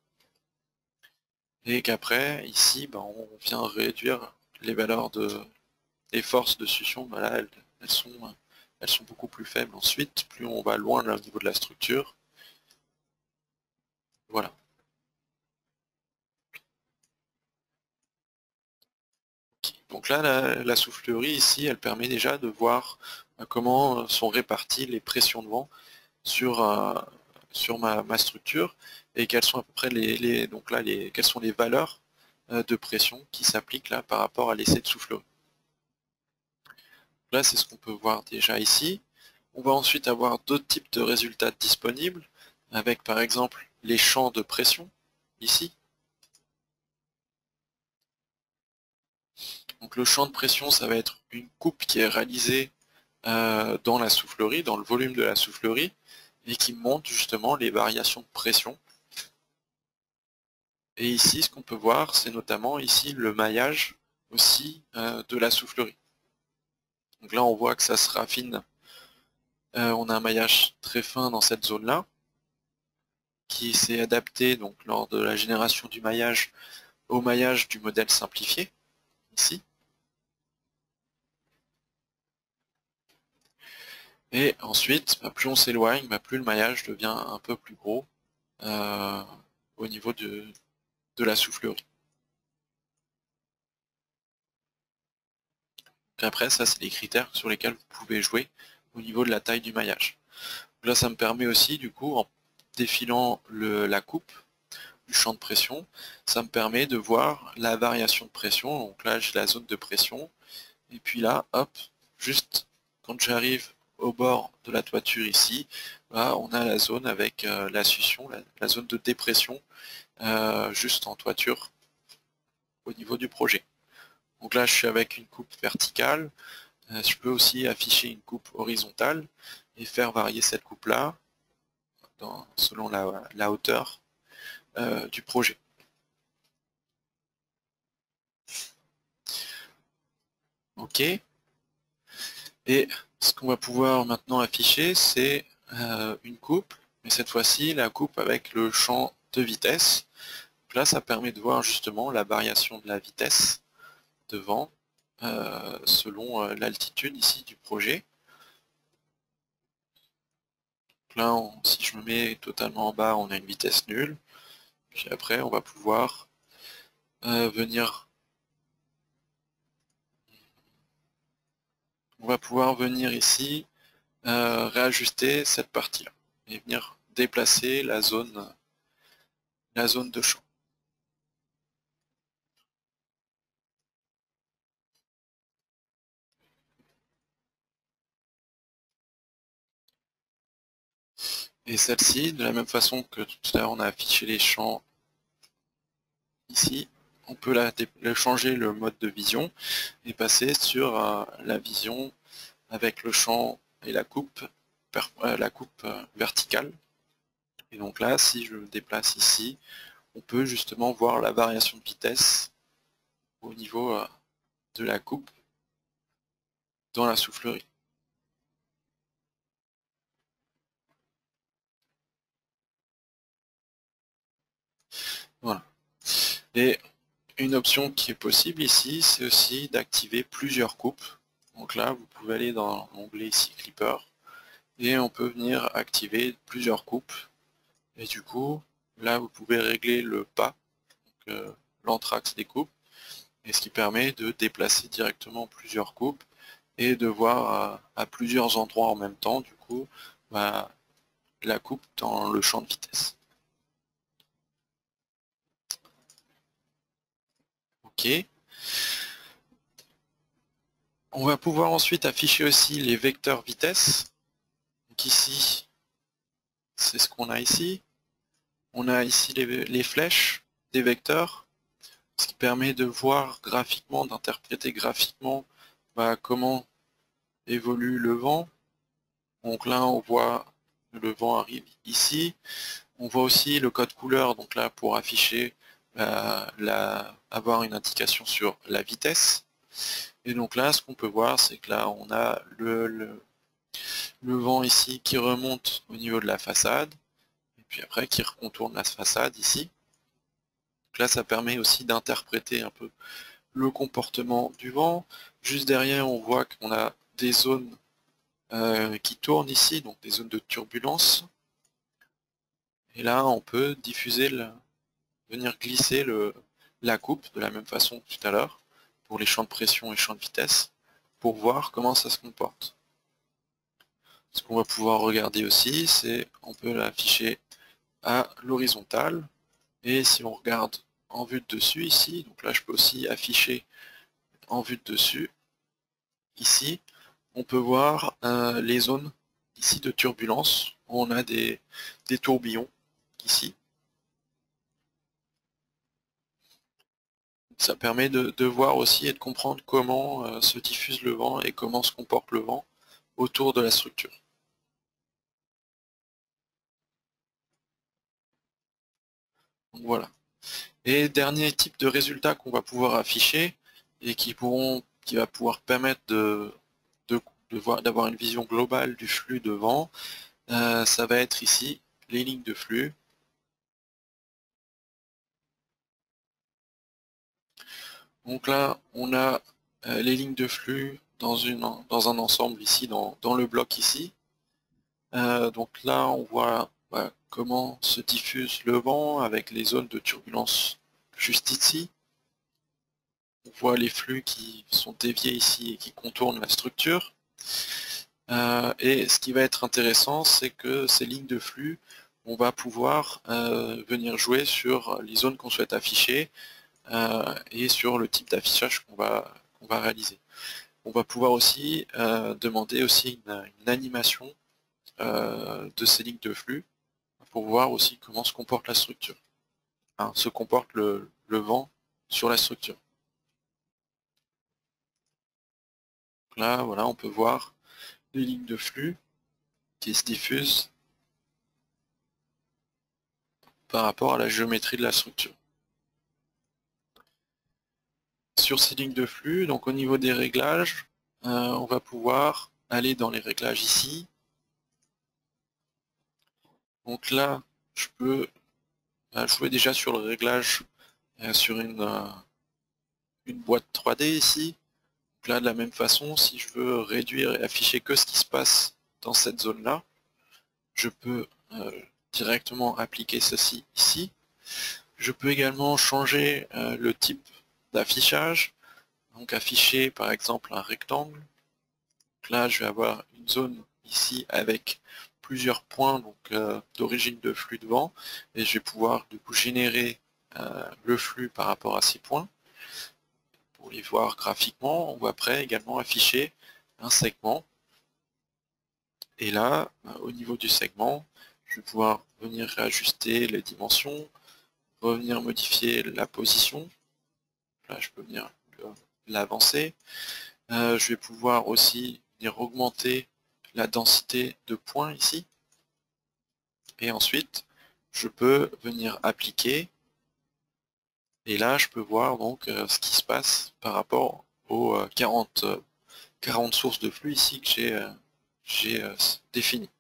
et qu'après, ici, on vient réduire les valeurs des forces de succion. Là, elles sont beaucoup plus faibles ensuite, plus on va loin au niveau de la structure. Voilà. Donc là, la soufflerie ici, elle permet déjà de voir comment sont réparties les pressions de vent sur ma structure et quelles sont à peu près quelles sont les valeurs de pression qui s'appliquent là par rapport à l'essai de soufflerie. Là, c'est ce qu'on peut voir déjà ici. On va ensuite avoir d'autres types de résultats disponibles, avec par exemple les champs de pression, ici. Donc le champ de pression, ça va être une coupe qui est réalisée dans la soufflerie, dans le volume de la soufflerie, et qui montre justement les variations de pression. Et ici, ce qu'on peut voir, c'est notamment ici le maillage aussi de la soufflerie. Donc là, on voit que ça se raffine. On a un maillage très fin dans cette zone-là, qui s'est adapté donc lors de la génération du maillage au maillage du modèle simplifié, ici. Et ensuite, plus on s'éloigne, plus le maillage devient un peu plus gros au niveau de la soufflerie. Et après, ça, c'est les critères sur lesquels vous pouvez jouer au niveau de la taille du maillage. Là, ça me permet aussi, du coup, en défilant la coupe du champ de pression, ça me permet de voir la variation de pression. Donc là, j'ai la zone de pression. Et puis là, hop, juste quand j'arrive au bord de la toiture ici, là, on a la zone avec la succion, la zone de dépression, juste en toiture au niveau du projet. Donc là, je suis avec une coupe verticale. Je peux aussi afficher une coupe horizontale et faire varier cette coupe-là selon la hauteur du projet. OK. Et ce qu'on va pouvoir maintenant afficher, c'est une coupe, mais cette fois-ci, la coupe avec le champ de vitesse. Donc là, ça permet de voir justement la variation de la vitesse de vent selon l'altitude ici du projet. Donc là, si je me mets totalement en bas, on a une vitesse nulle. Puis après, on va pouvoir venir ici réajuster cette partie-là et venir déplacer la zone de champ. Et celle-ci, de la même façon que tout à l'heure on a affiché les champs ici, on peut changer le mode de vision et passer sur la vision avec le champ et la coupe verticale. Et donc là, si je me déplace ici, on peut justement voir la variation de vitesse au niveau de la coupe dans la soufflerie. Voilà. Et une option qui est possible ici, c'est aussi d'activer plusieurs coupes. Donc là, vous pouvez aller dans l'onglet ici Clipper, et on peut venir activer plusieurs coupes. Et du coup, là, vous pouvez régler le pas, l'entraxe des coupes, et ce qui permet de déplacer directement plusieurs coupes et de voir à plusieurs endroits en même temps, du coup, la coupe dans le champ de vitesse. OK. On va pouvoir ensuite afficher aussi les vecteurs vitesse. Donc ici, c'est ce qu'on a ici. On a ici les flèches des vecteurs, ce qui permet de voir graphiquement, d'interpréter graphiquement comment évolue le vent. Donc là, on voit le vent arrive ici. On voit aussi le code couleur, donc là pour afficher, avoir une indication sur la vitesse. Et donc là, ce qu'on peut voir, c'est que là, on a le vent ici qui remonte au niveau de la façade, et puis après qui recontourne la façade ici. Donc là, ça permet aussi d'interpréter un peu le comportement du vent. Juste derrière, on voit qu'on a des zones qui tournent ici, donc des zones de turbulence. Et là, on peut venir glisser la coupe de la même façon que tout à l'heure pour les champs de pression et champs de vitesse, pour voir comment ça se comporte. Ce qu'on va pouvoir regarder aussi, c'est on peut l'afficher à l'horizontale, et si on regarde en vue de dessus ici, donc là je peux aussi afficher en vue de dessus, ici, on peut voir les zones ici de turbulence, où on a des tourbillons ici. Ça permet de voir aussi et de comprendre comment se diffuse le vent et comment se comporte le vent autour de la structure. Donc voilà. Et dernier type de résultat qu'on va pouvoir afficher et qui va pouvoir permettre d'avoir une vision globale du flux de vent, ça va être ici les lignes de flux. Donc là, on a les lignes de flux dans un ensemble ici, dans le bloc ici. Donc là, on voit comment se diffuse le vent avec les zones de turbulence juste ici. On voit les flux qui sont déviés ici et qui contournent la structure. Et ce qui va être intéressant, c'est que ces lignes de flux, on va pouvoir venir jouer sur les zones qu'on souhaite afficher et sur le type d'affichage qu'on va réaliser. On va pouvoir aussi demander aussi une animation de ces lignes de flux pour voir aussi comment se comporte la structure, se comporte le vent sur la structure. Donc là, voilà, on peut voir les lignes de flux qui se diffusent par rapport à la géométrie de la structure. Sur ces lignes de flux, donc au niveau des réglages, on va pouvoir aller dans les réglages ici. Donc là, je peux jouer déjà sur le réglage sur une boîte 3D ici. Donc là, de la même façon, si je veux réduire et afficher que ce qui se passe dans cette zone-là, je peux directement appliquer ceci ici. Je peux également changer le type d'affichage, donc afficher par exemple un rectangle. Donc là, je vais avoir une zone ici avec plusieurs points d'origine de flux de vent, et je vais pouvoir du coup générer le flux par rapport à ces points. Pour les voir graphiquement, on va après également afficher un segment. Et là, au niveau du segment, je vais pouvoir venir réajuster les dimensions, revenir modifier la position. Là, je peux venir l'avancer. Je vais pouvoir aussi venir augmenter la densité de points ici. Et ensuite, je peux venir appliquer. Et là, je peux voir donc ce qui se passe par rapport aux 40 sources de flux ici que j'ai définies.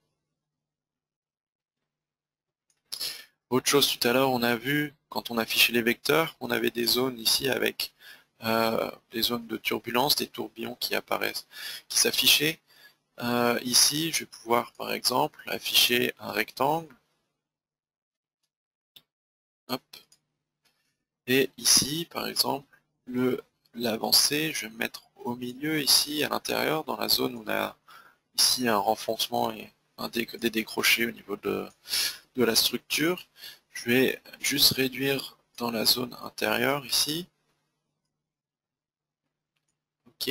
Autre chose, tout à l'heure, on a vu, quand on affichait les vecteurs, on avait des zones ici avec des zones de turbulence, des tourbillons qui apparaissent, qui s'affichaient. Ici, je vais pouvoir, par exemple, afficher un rectangle. Hop. Et ici, par exemple, l'avancée, je vais me mettre au milieu ici, à l'intérieur, dans la zone où on a ici un renfoncement et des décrochés au niveau de la structure. Je vais juste réduire dans la zone intérieure ici. Ok.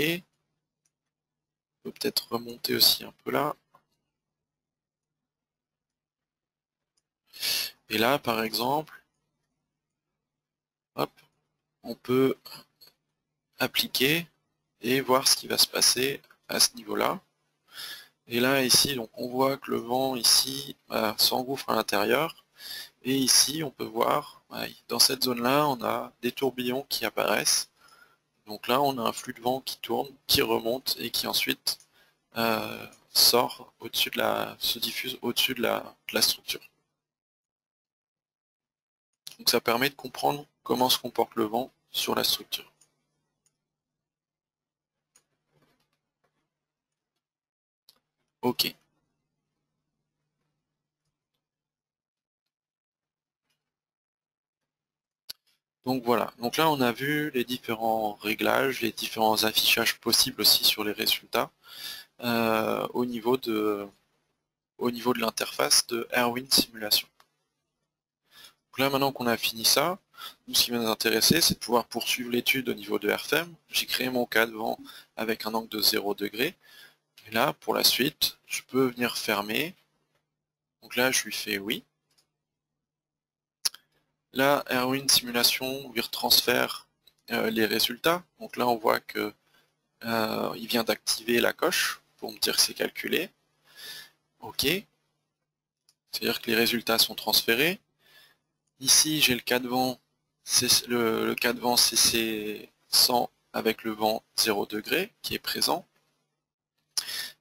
On peut peut-être remonter aussi un peu là. Et là, par exemple, hop, on peut appliquer et voir ce qui va se passer à ce niveau-là. Et là, ici, donc, on voit que le vent ici s'engouffre à l'intérieur. Et ici, on peut voir, dans cette zone-là, on a des tourbillons qui apparaissent. Donc là, on a un flux de vent qui tourne, qui remonte et qui ensuite se diffuse au-dessus de la structure. Donc ça permet de comprendre comment se comporte le vent sur la structure. Ok. Donc voilà, donc là on a vu les différents réglages, les différents affichages possibles aussi sur les résultats au niveau de l'interface de Erwin Simulation. Donc là maintenant qu'on a fini ça, nous ce qui va nous intéresser c'est de pouvoir poursuivre l'étude au niveau de RFEM. J'ai créé mon cas de vent avec un angle de 0 degré. Et là pour la suite, je peux venir fermer. Donc là je lui fais oui. Là, Erwin Simulation lui retransfère les résultats. Donc là, on voit que il vient d'activer la coche pour me dire que c'est calculé. OK. C'est-à-dire que les résultats sont transférés. Ici, j'ai le cas de vent, le cas de vent CC100 avec le vent 0 degré qui est présent.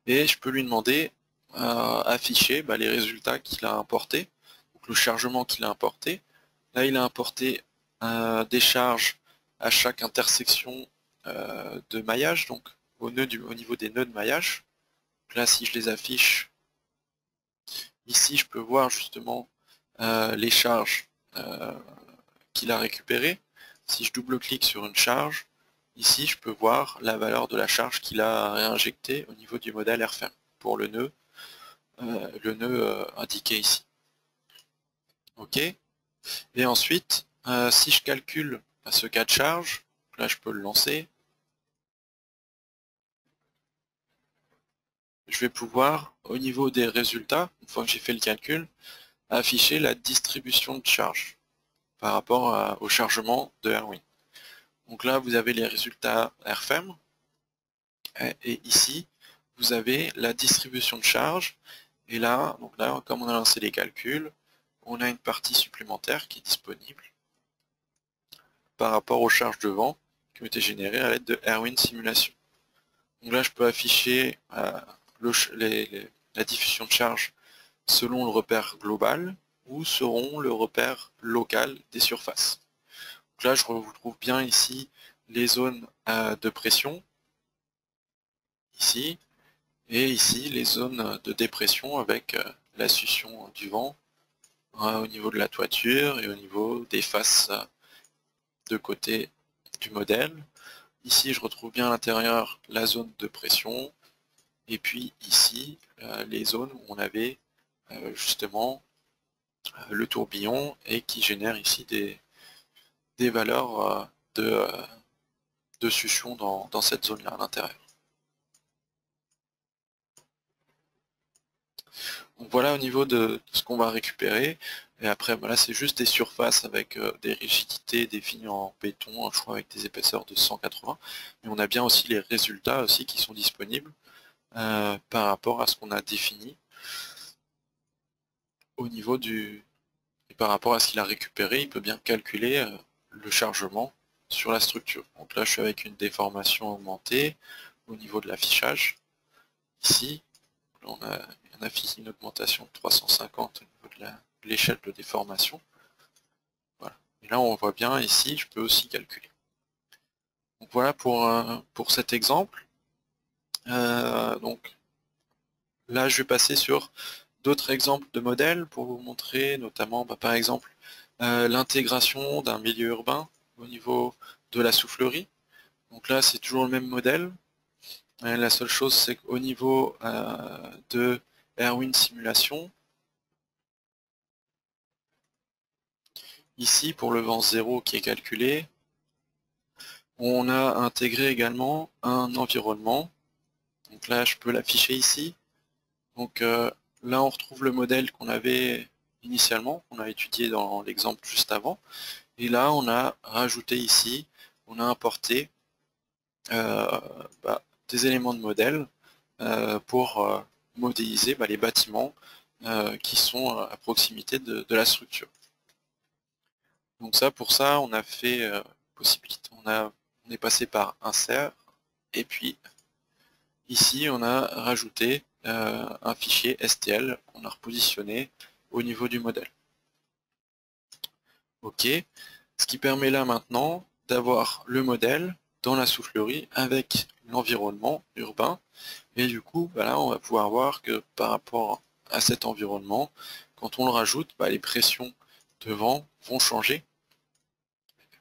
Et je peux lui demander afficher les résultats qu'il a importés, donc le chargement qu'il a importé. Là, il a importé des charges à chaque intersection de maillage, donc au niveau des nœuds de maillage. Donc là, si je les affiche, ici, je peux voir justement les charges qu'il a récupérées. Si je double-clique sur une charge, ici, je peux voir la valeur de la charge qu'il a réinjectée au niveau du modèle RFEM pour le nœud indiqué ici. OK. Et ensuite, si je calcule ce cas de charge, là je peux le lancer, je vais pouvoir, au niveau des résultats, une fois que j'ai fait le calcul, afficher la distribution de charge par rapport au chargement de Erwin. Donc là, vous avez les résultats RFEM, et ici, vous avez la distribution de charge, et là, comme on a lancé les calculs, on a une partie supplémentaire qui est disponible par rapport aux charges de vent qui ont été générées à l'aide de Erwin Simulation. Donc là, je peux afficher la diffusion de charge selon le repère global ou selon le repère local des surfaces. Donc là, je retrouve bien ici les zones de pression, ici, et ici les zones de dépression avec la succion du vent au niveau de la toiture et au niveau des faces de côté du modèle. Ici, je retrouve bien à l'intérieur la zone de pression, et puis ici, les zones où on avait justement le tourbillon et qui génère ici des valeurs de succion dans cette zone-là à l'intérieur. Donc voilà au niveau de ce qu'on va récupérer. Et après, là, c'est juste des surfaces avec des rigidités définies en béton, je crois avec des épaisseurs de 180. Mais on a bien aussi les résultats aussi qui sont disponibles par rapport à ce qu'on a défini au niveau et par rapport à ce qu'il a récupéré, il peut bien calculer le chargement sur la structure. Donc là, je suis avec une déformation augmentée au niveau de l'affichage. Ici, on affiche une augmentation de 350 au niveau de l'échelle de déformation. Voilà. Et là, on voit bien ici, je peux aussi calculer. Donc voilà pour cet exemple. Donc là, je vais passer sur d'autres exemples de modèles pour vous montrer notamment, par exemple, l'intégration d'un milieu urbain au niveau de la soufflerie. Donc là, c'est toujours le même modèle. La seule chose, c'est qu'au niveau de Erwin Simulation, ici, pour le vent 0 qui est calculé, on a intégré également un environnement. Donc là, je peux l'afficher ici. Donc là, on retrouve le modèle qu'on avait initialement, qu'on a étudié dans l'exemple juste avant. Et là, on a rajouté ici, on a importé des éléments de modèle pour modéliser les bâtiments qui sont à proximité de la structure. Donc ça, pour ça, on a fait possibilité. On est passé par insert, et puis ici, on a rajouté un fichier STL qu'on a repositionné au niveau du modèle. OK. Ce qui permet là maintenant d'avoir le modèle dans la soufflerie avec l'environnement urbain. Et du coup, là, on va pouvoir voir que par rapport à cet environnement, quand on le rajoute, les pressions de vent vont changer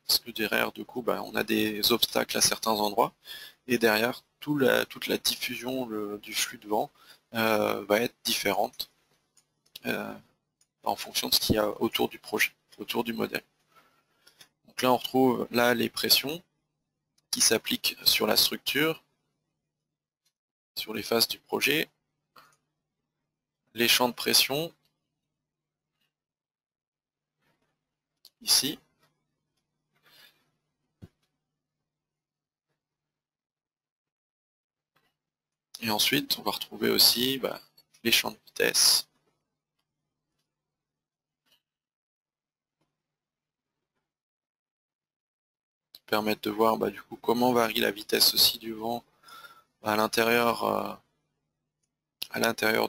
parce que derrière, du coup, on a des obstacles à certains endroits, et derrière, toute la diffusion du flux de vent va être différente en fonction de ce qu'il y a autour du projet, autour du modèle. Donc là, on retrouve là les pressions qui s'appliquent sur la structure, sur les faces du projet, les champs de pression, ici, et ensuite on va retrouver aussi les champs de vitesse, qui permettent de voir du coup comment varie la vitesse aussi du vent à l'intérieur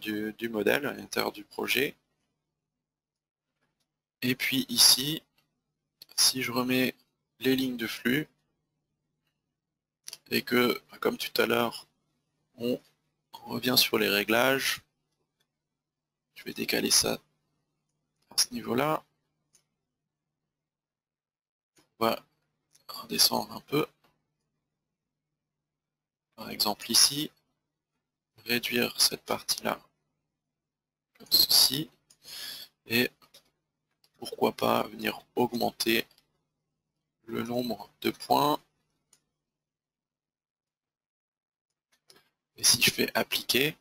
du modèle, à l'intérieur du projet. Et puis ici, si je remets les lignes de flux, et que, comme tout à l'heure, on revient sur les réglages, je vais décaler ça à ce niveau-là, on va redescendre un peu, par exemple ici, réduire cette partie-là comme ceci, et pourquoi pas venir augmenter le nombre de points. Et si je fais appliquer,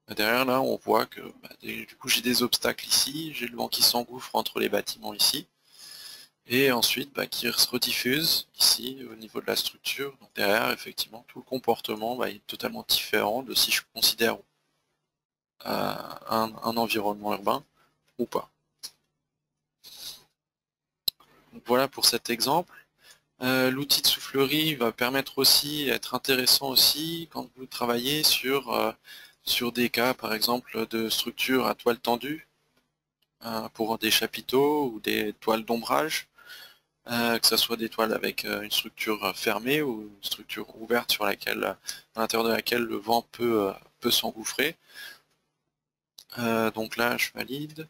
derrière là on voit que du coup j'ai des obstacles ici, j'ai le vent qui s'engouffre entre les bâtiments ici, et ensuite qui se rediffuse ici au niveau de la structure. Donc derrière effectivement tout le comportement est totalement différent de si je considère un environnement urbain ou pas. Donc voilà pour cet exemple. L'outil de soufflerie va permettre aussi, être intéressant aussi quand vous travaillez sur des cas par exemple de structure à toile tendue pour des chapiteaux ou des toiles d'ombrage, que ce soit des toiles avec une structure fermée ou une structure ouverte sur laquelle, à l'intérieur de laquelle le vent peut s'engouffrer. Donc là je valide.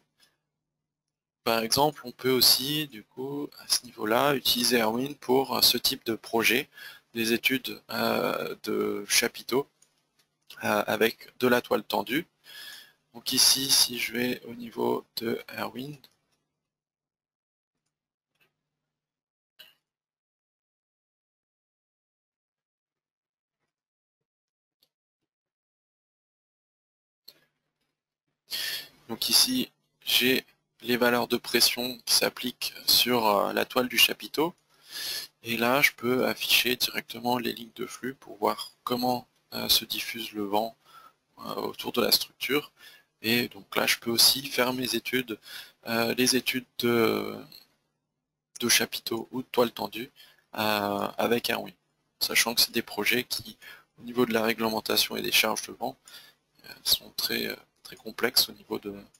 Par exemple, on peut aussi, du coup, à ce niveau-là, utiliser Erwin pour ce type de projet, des études de chapiteaux avec de la toile tendue. Donc ici, si je vais au niveau de Erwin, donc ici, j'ai les valeurs de pression qui s'appliquent sur la toile du chapiteau. Et là, je peux afficher directement les lignes de flux pour voir comment se diffuse le vent autour de la structure. Et donc là, je peux aussi faire mes études, les études de chapiteaux ou de toile tendue avec Erwin, sachant que c'est des projets qui, au niveau de la réglementation et des charges de vent, sont très complexes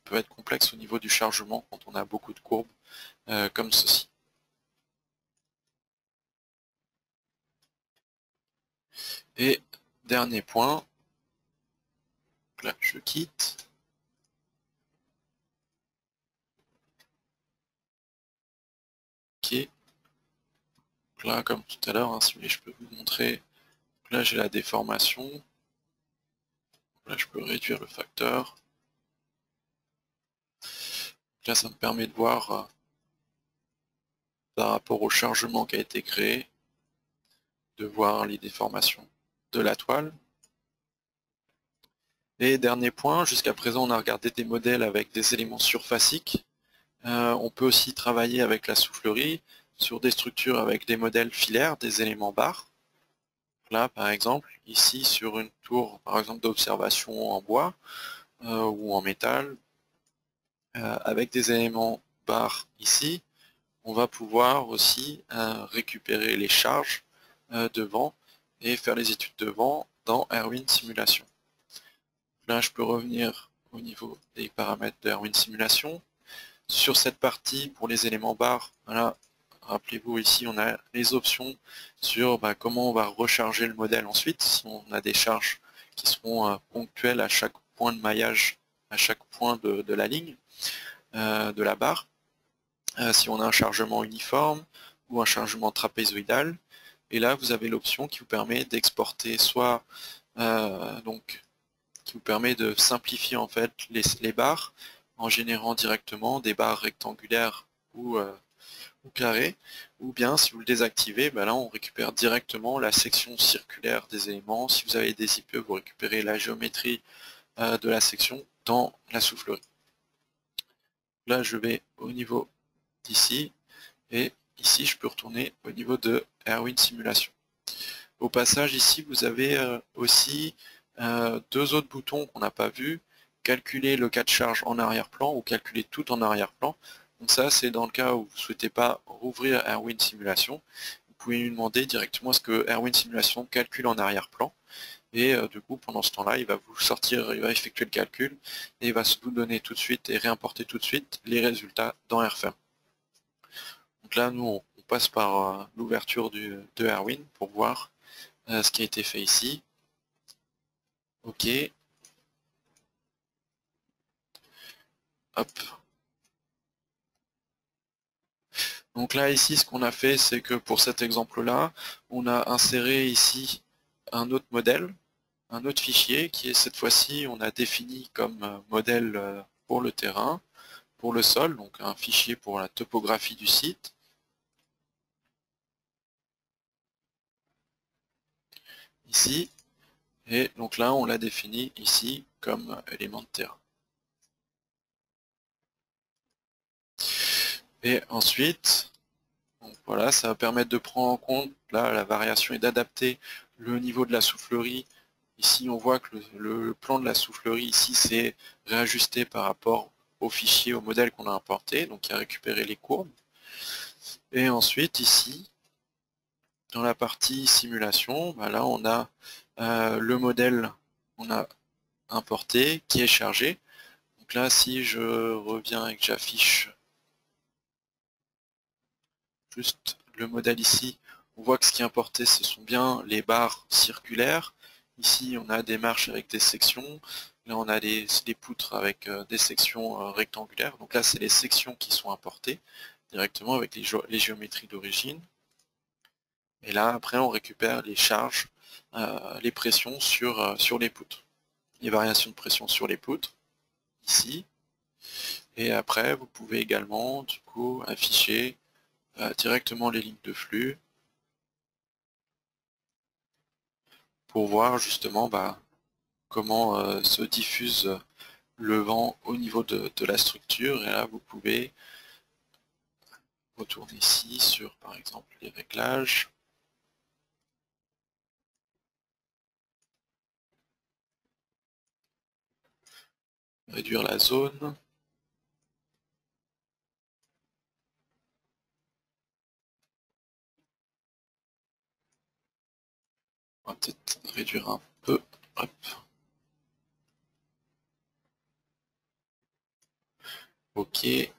peuvent être complexes au niveau du chargement quand on a beaucoup de courbes comme ceci. Et dernier point, là je quitte. Ok. Donc là, comme tout à l'heure, si vous voulez, je peux vous montrer. Là, j'ai la déformation. Là, je peux réduire le facteur. Là, ça me permet de voir par rapport au chargement qui a été créé, de voir les déformations de la toile. Et dernier point, jusqu'à présent, on a regardé des modèles avec des éléments surfaciques. On peut aussi travailler avec la soufflerie sur des structures avec des modèles filaires, des éléments barres. Là, par exemple, ici, sur une tour, par exemple, d'observation en bois ou en métal, avec des éléments barres ici, on va pouvoir aussi récupérer les charges de vent et faire les études de vent dans Erwin Simulation. Là, je peux revenir au niveau des paramètres de Erwin Simulation. Sur cette partie, pour les éléments barres, voilà, rappelez-vous ici, on a les options sur comment on va recharger le modèle ensuite, si on a des charges qui seront ponctuelles à chaque point de maillage, à chaque point de la ligne, de la barre. Si on a un chargement uniforme, ou un chargement trapézoïdal. Et là, vous avez l'option qui vous permet d'exporter soit donc qui vous permet de simplifier en fait les barres en générant directement des barres rectangulaires ou carrées, ou bien si vous le désactivez, ben là on récupère directement la section circulaire des éléments. Si vous avez des IPE, vous récupérez la géométrie de la section dans la soufflerie. Là je vais au niveau d'ici, et ici je peux retourner au niveau de Airwind Simulation. Au passage, ici, vous avez aussi deux autres boutons qu'on n'a pas vus, calculer le cas de charge en arrière-plan ou calculer tout en arrière-plan. Donc ça, c'est dans le cas où vous ne souhaitez pas rouvrir Airwind Simulation. Vous pouvez lui demander directement ce que Airwind Simulation calcule en arrière-plan. Et du coup, pendant ce temps-là, il va vous sortir, il va effectuer le calcul et il va vous donner tout de suite et réimporter tout de suite les résultats dans Airframe. Donc là, nous, on passe par l'ouverture de Airwind pour voir ce qui a été fait ici. OK. Hop. Donc là, ici, ce qu'on a fait, c'est que pour cet exemple-là, on a inséré ici un autre modèle, un autre fichier, qui est cette fois-ci, on a défini comme modèle pour le terrain, pour le sol, donc un fichier pour la topographie du site. Ici. Et donc là, on l'a défini ici comme élément de terrain. Et ensuite, donc voilà, ça va permettre de prendre en compte là la variation et d'adapter le niveau de la soufflerie. Ici, on voit que le plan de la soufflerie ici, c'est réajusté par rapport au fichier, au modèle qu'on a importé, donc il a récupéré les courbes. Et ensuite, ici, dans la partie simulation, bah là, on a le modèle qu'on a importé qui est chargé. Donc là, si je reviens et que j'affiche juste le modèle ici, on voit que ce qui est importé, ce sont bien les barres circulaires. Ici, on a des marches avec des sections. Là, on a des poutres avec des sections rectangulaires. Donc là, c'est les sections qui sont importées directement avec les géométries d'origine. Et là, après, on récupère les charges, les pressions sur les poutres. Les variations de pression sur les poutres, ici. Et après, vous pouvez également, du coup, afficher directement les lignes de flux pour voir justement comment se diffuse le vent au niveau de la structure. Et là, vous pouvez retourner ici sur, par exemple, les réglages. Réduire la zone. On va peut-être réduire un peu. Hop. OK. Et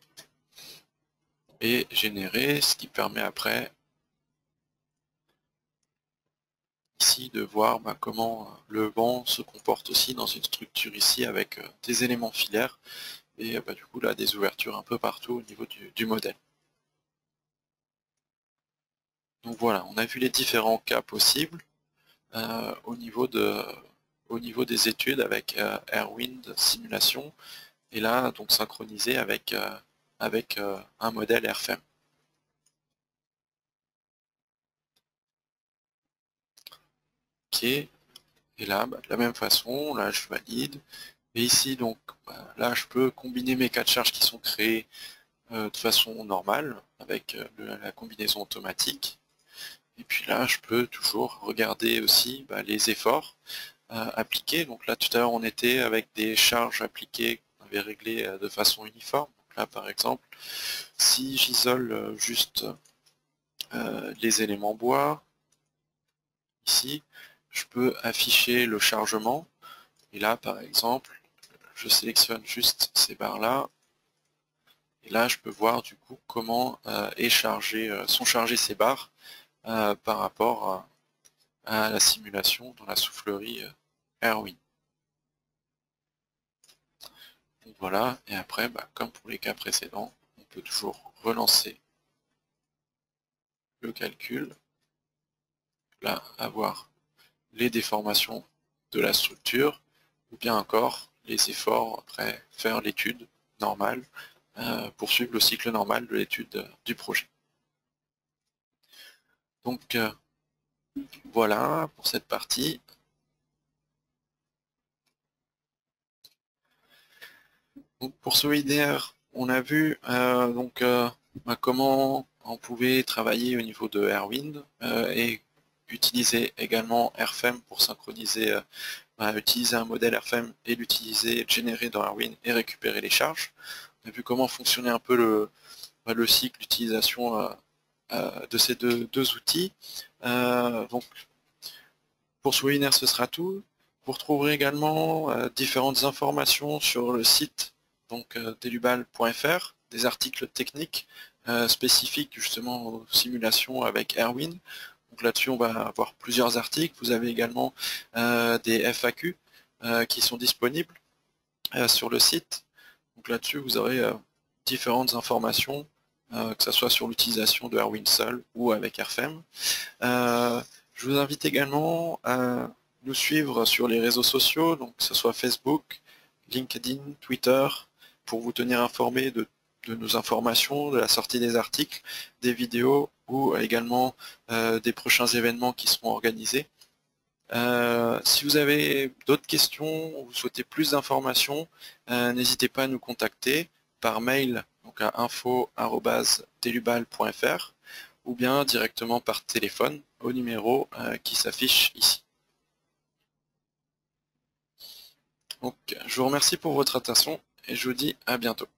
générer, ce qui permet après ici de voir comment le vent se comporte aussi dans une structure ici avec des éléments filaires et du coup là des ouvertures un peu partout au niveau du modèle. Donc voilà, on a vu les différents cas possibles au niveau des études avec Airwind Simulation et là donc synchronisé avec un modèle Airframe. Ok, et là de la même façon, là je valide. Et ici donc là je peux combiner mes cas de charge qui sont créés de façon normale avec la combinaison automatique. Et puis là je peux toujours regarder aussi les efforts appliqués. Donc là tout à l'heure on était avec des charges appliquées qu'on avait réglées de façon uniforme. Donc là par exemple, si j'isole juste les éléments bois, ici, je peux afficher le chargement. Et là par exemple, je sélectionne juste ces barres-là. Et là je peux voir du coup comment sont chargées ces barres par rapport à la simulation dans la soufflerie Airwind. Donc voilà, et après, comme pour les cas précédents, on peut toujours relancer le calcul, là, avoir les déformations de la structure, ou bien encore les efforts après faire l'étude normale, poursuivre le cycle normal de l'étude du projet. Donc voilà pour cette partie. Donc, pour ce IDR, on a vu comment on pouvait travailler au niveau de Airwind et utiliser également Airfem pour synchroniser, utiliser un modèle Airfem et l'utiliser, générer dans Airwind et récupérer les charges. On a vu comment fonctionnait un peu le cycle d'utilisation de ces deux outils. Donc, pour ce webinaire, ce sera tout. Vous retrouverez également différentes informations sur le site delubal.fr, des articles techniques spécifiques justement aux simulations avec Airwind. Donc là-dessus, on va avoir plusieurs articles. Vous avez également des FAQ qui sont disponibles sur le site. Donc là-dessus, vous aurez différentes informations, que ce soit sur l'utilisation de Airwind seul ou avec Airfem. Je vous invite également à nous suivre sur les réseaux sociaux, donc que ce soit Facebook, LinkedIn, Twitter, pour vous tenir informé de nos informations, de la sortie des articles, des vidéos ou également des prochains événements qui seront organisés. Si vous avez d'autres questions ou vous souhaitez plus d'informations, n'hésitez pas à nous contacter par mail donc à info@delubal.fr ou bien directement par téléphone au numéro qui s'affiche ici. Donc, je vous remercie pour votre attention et je vous dis à bientôt.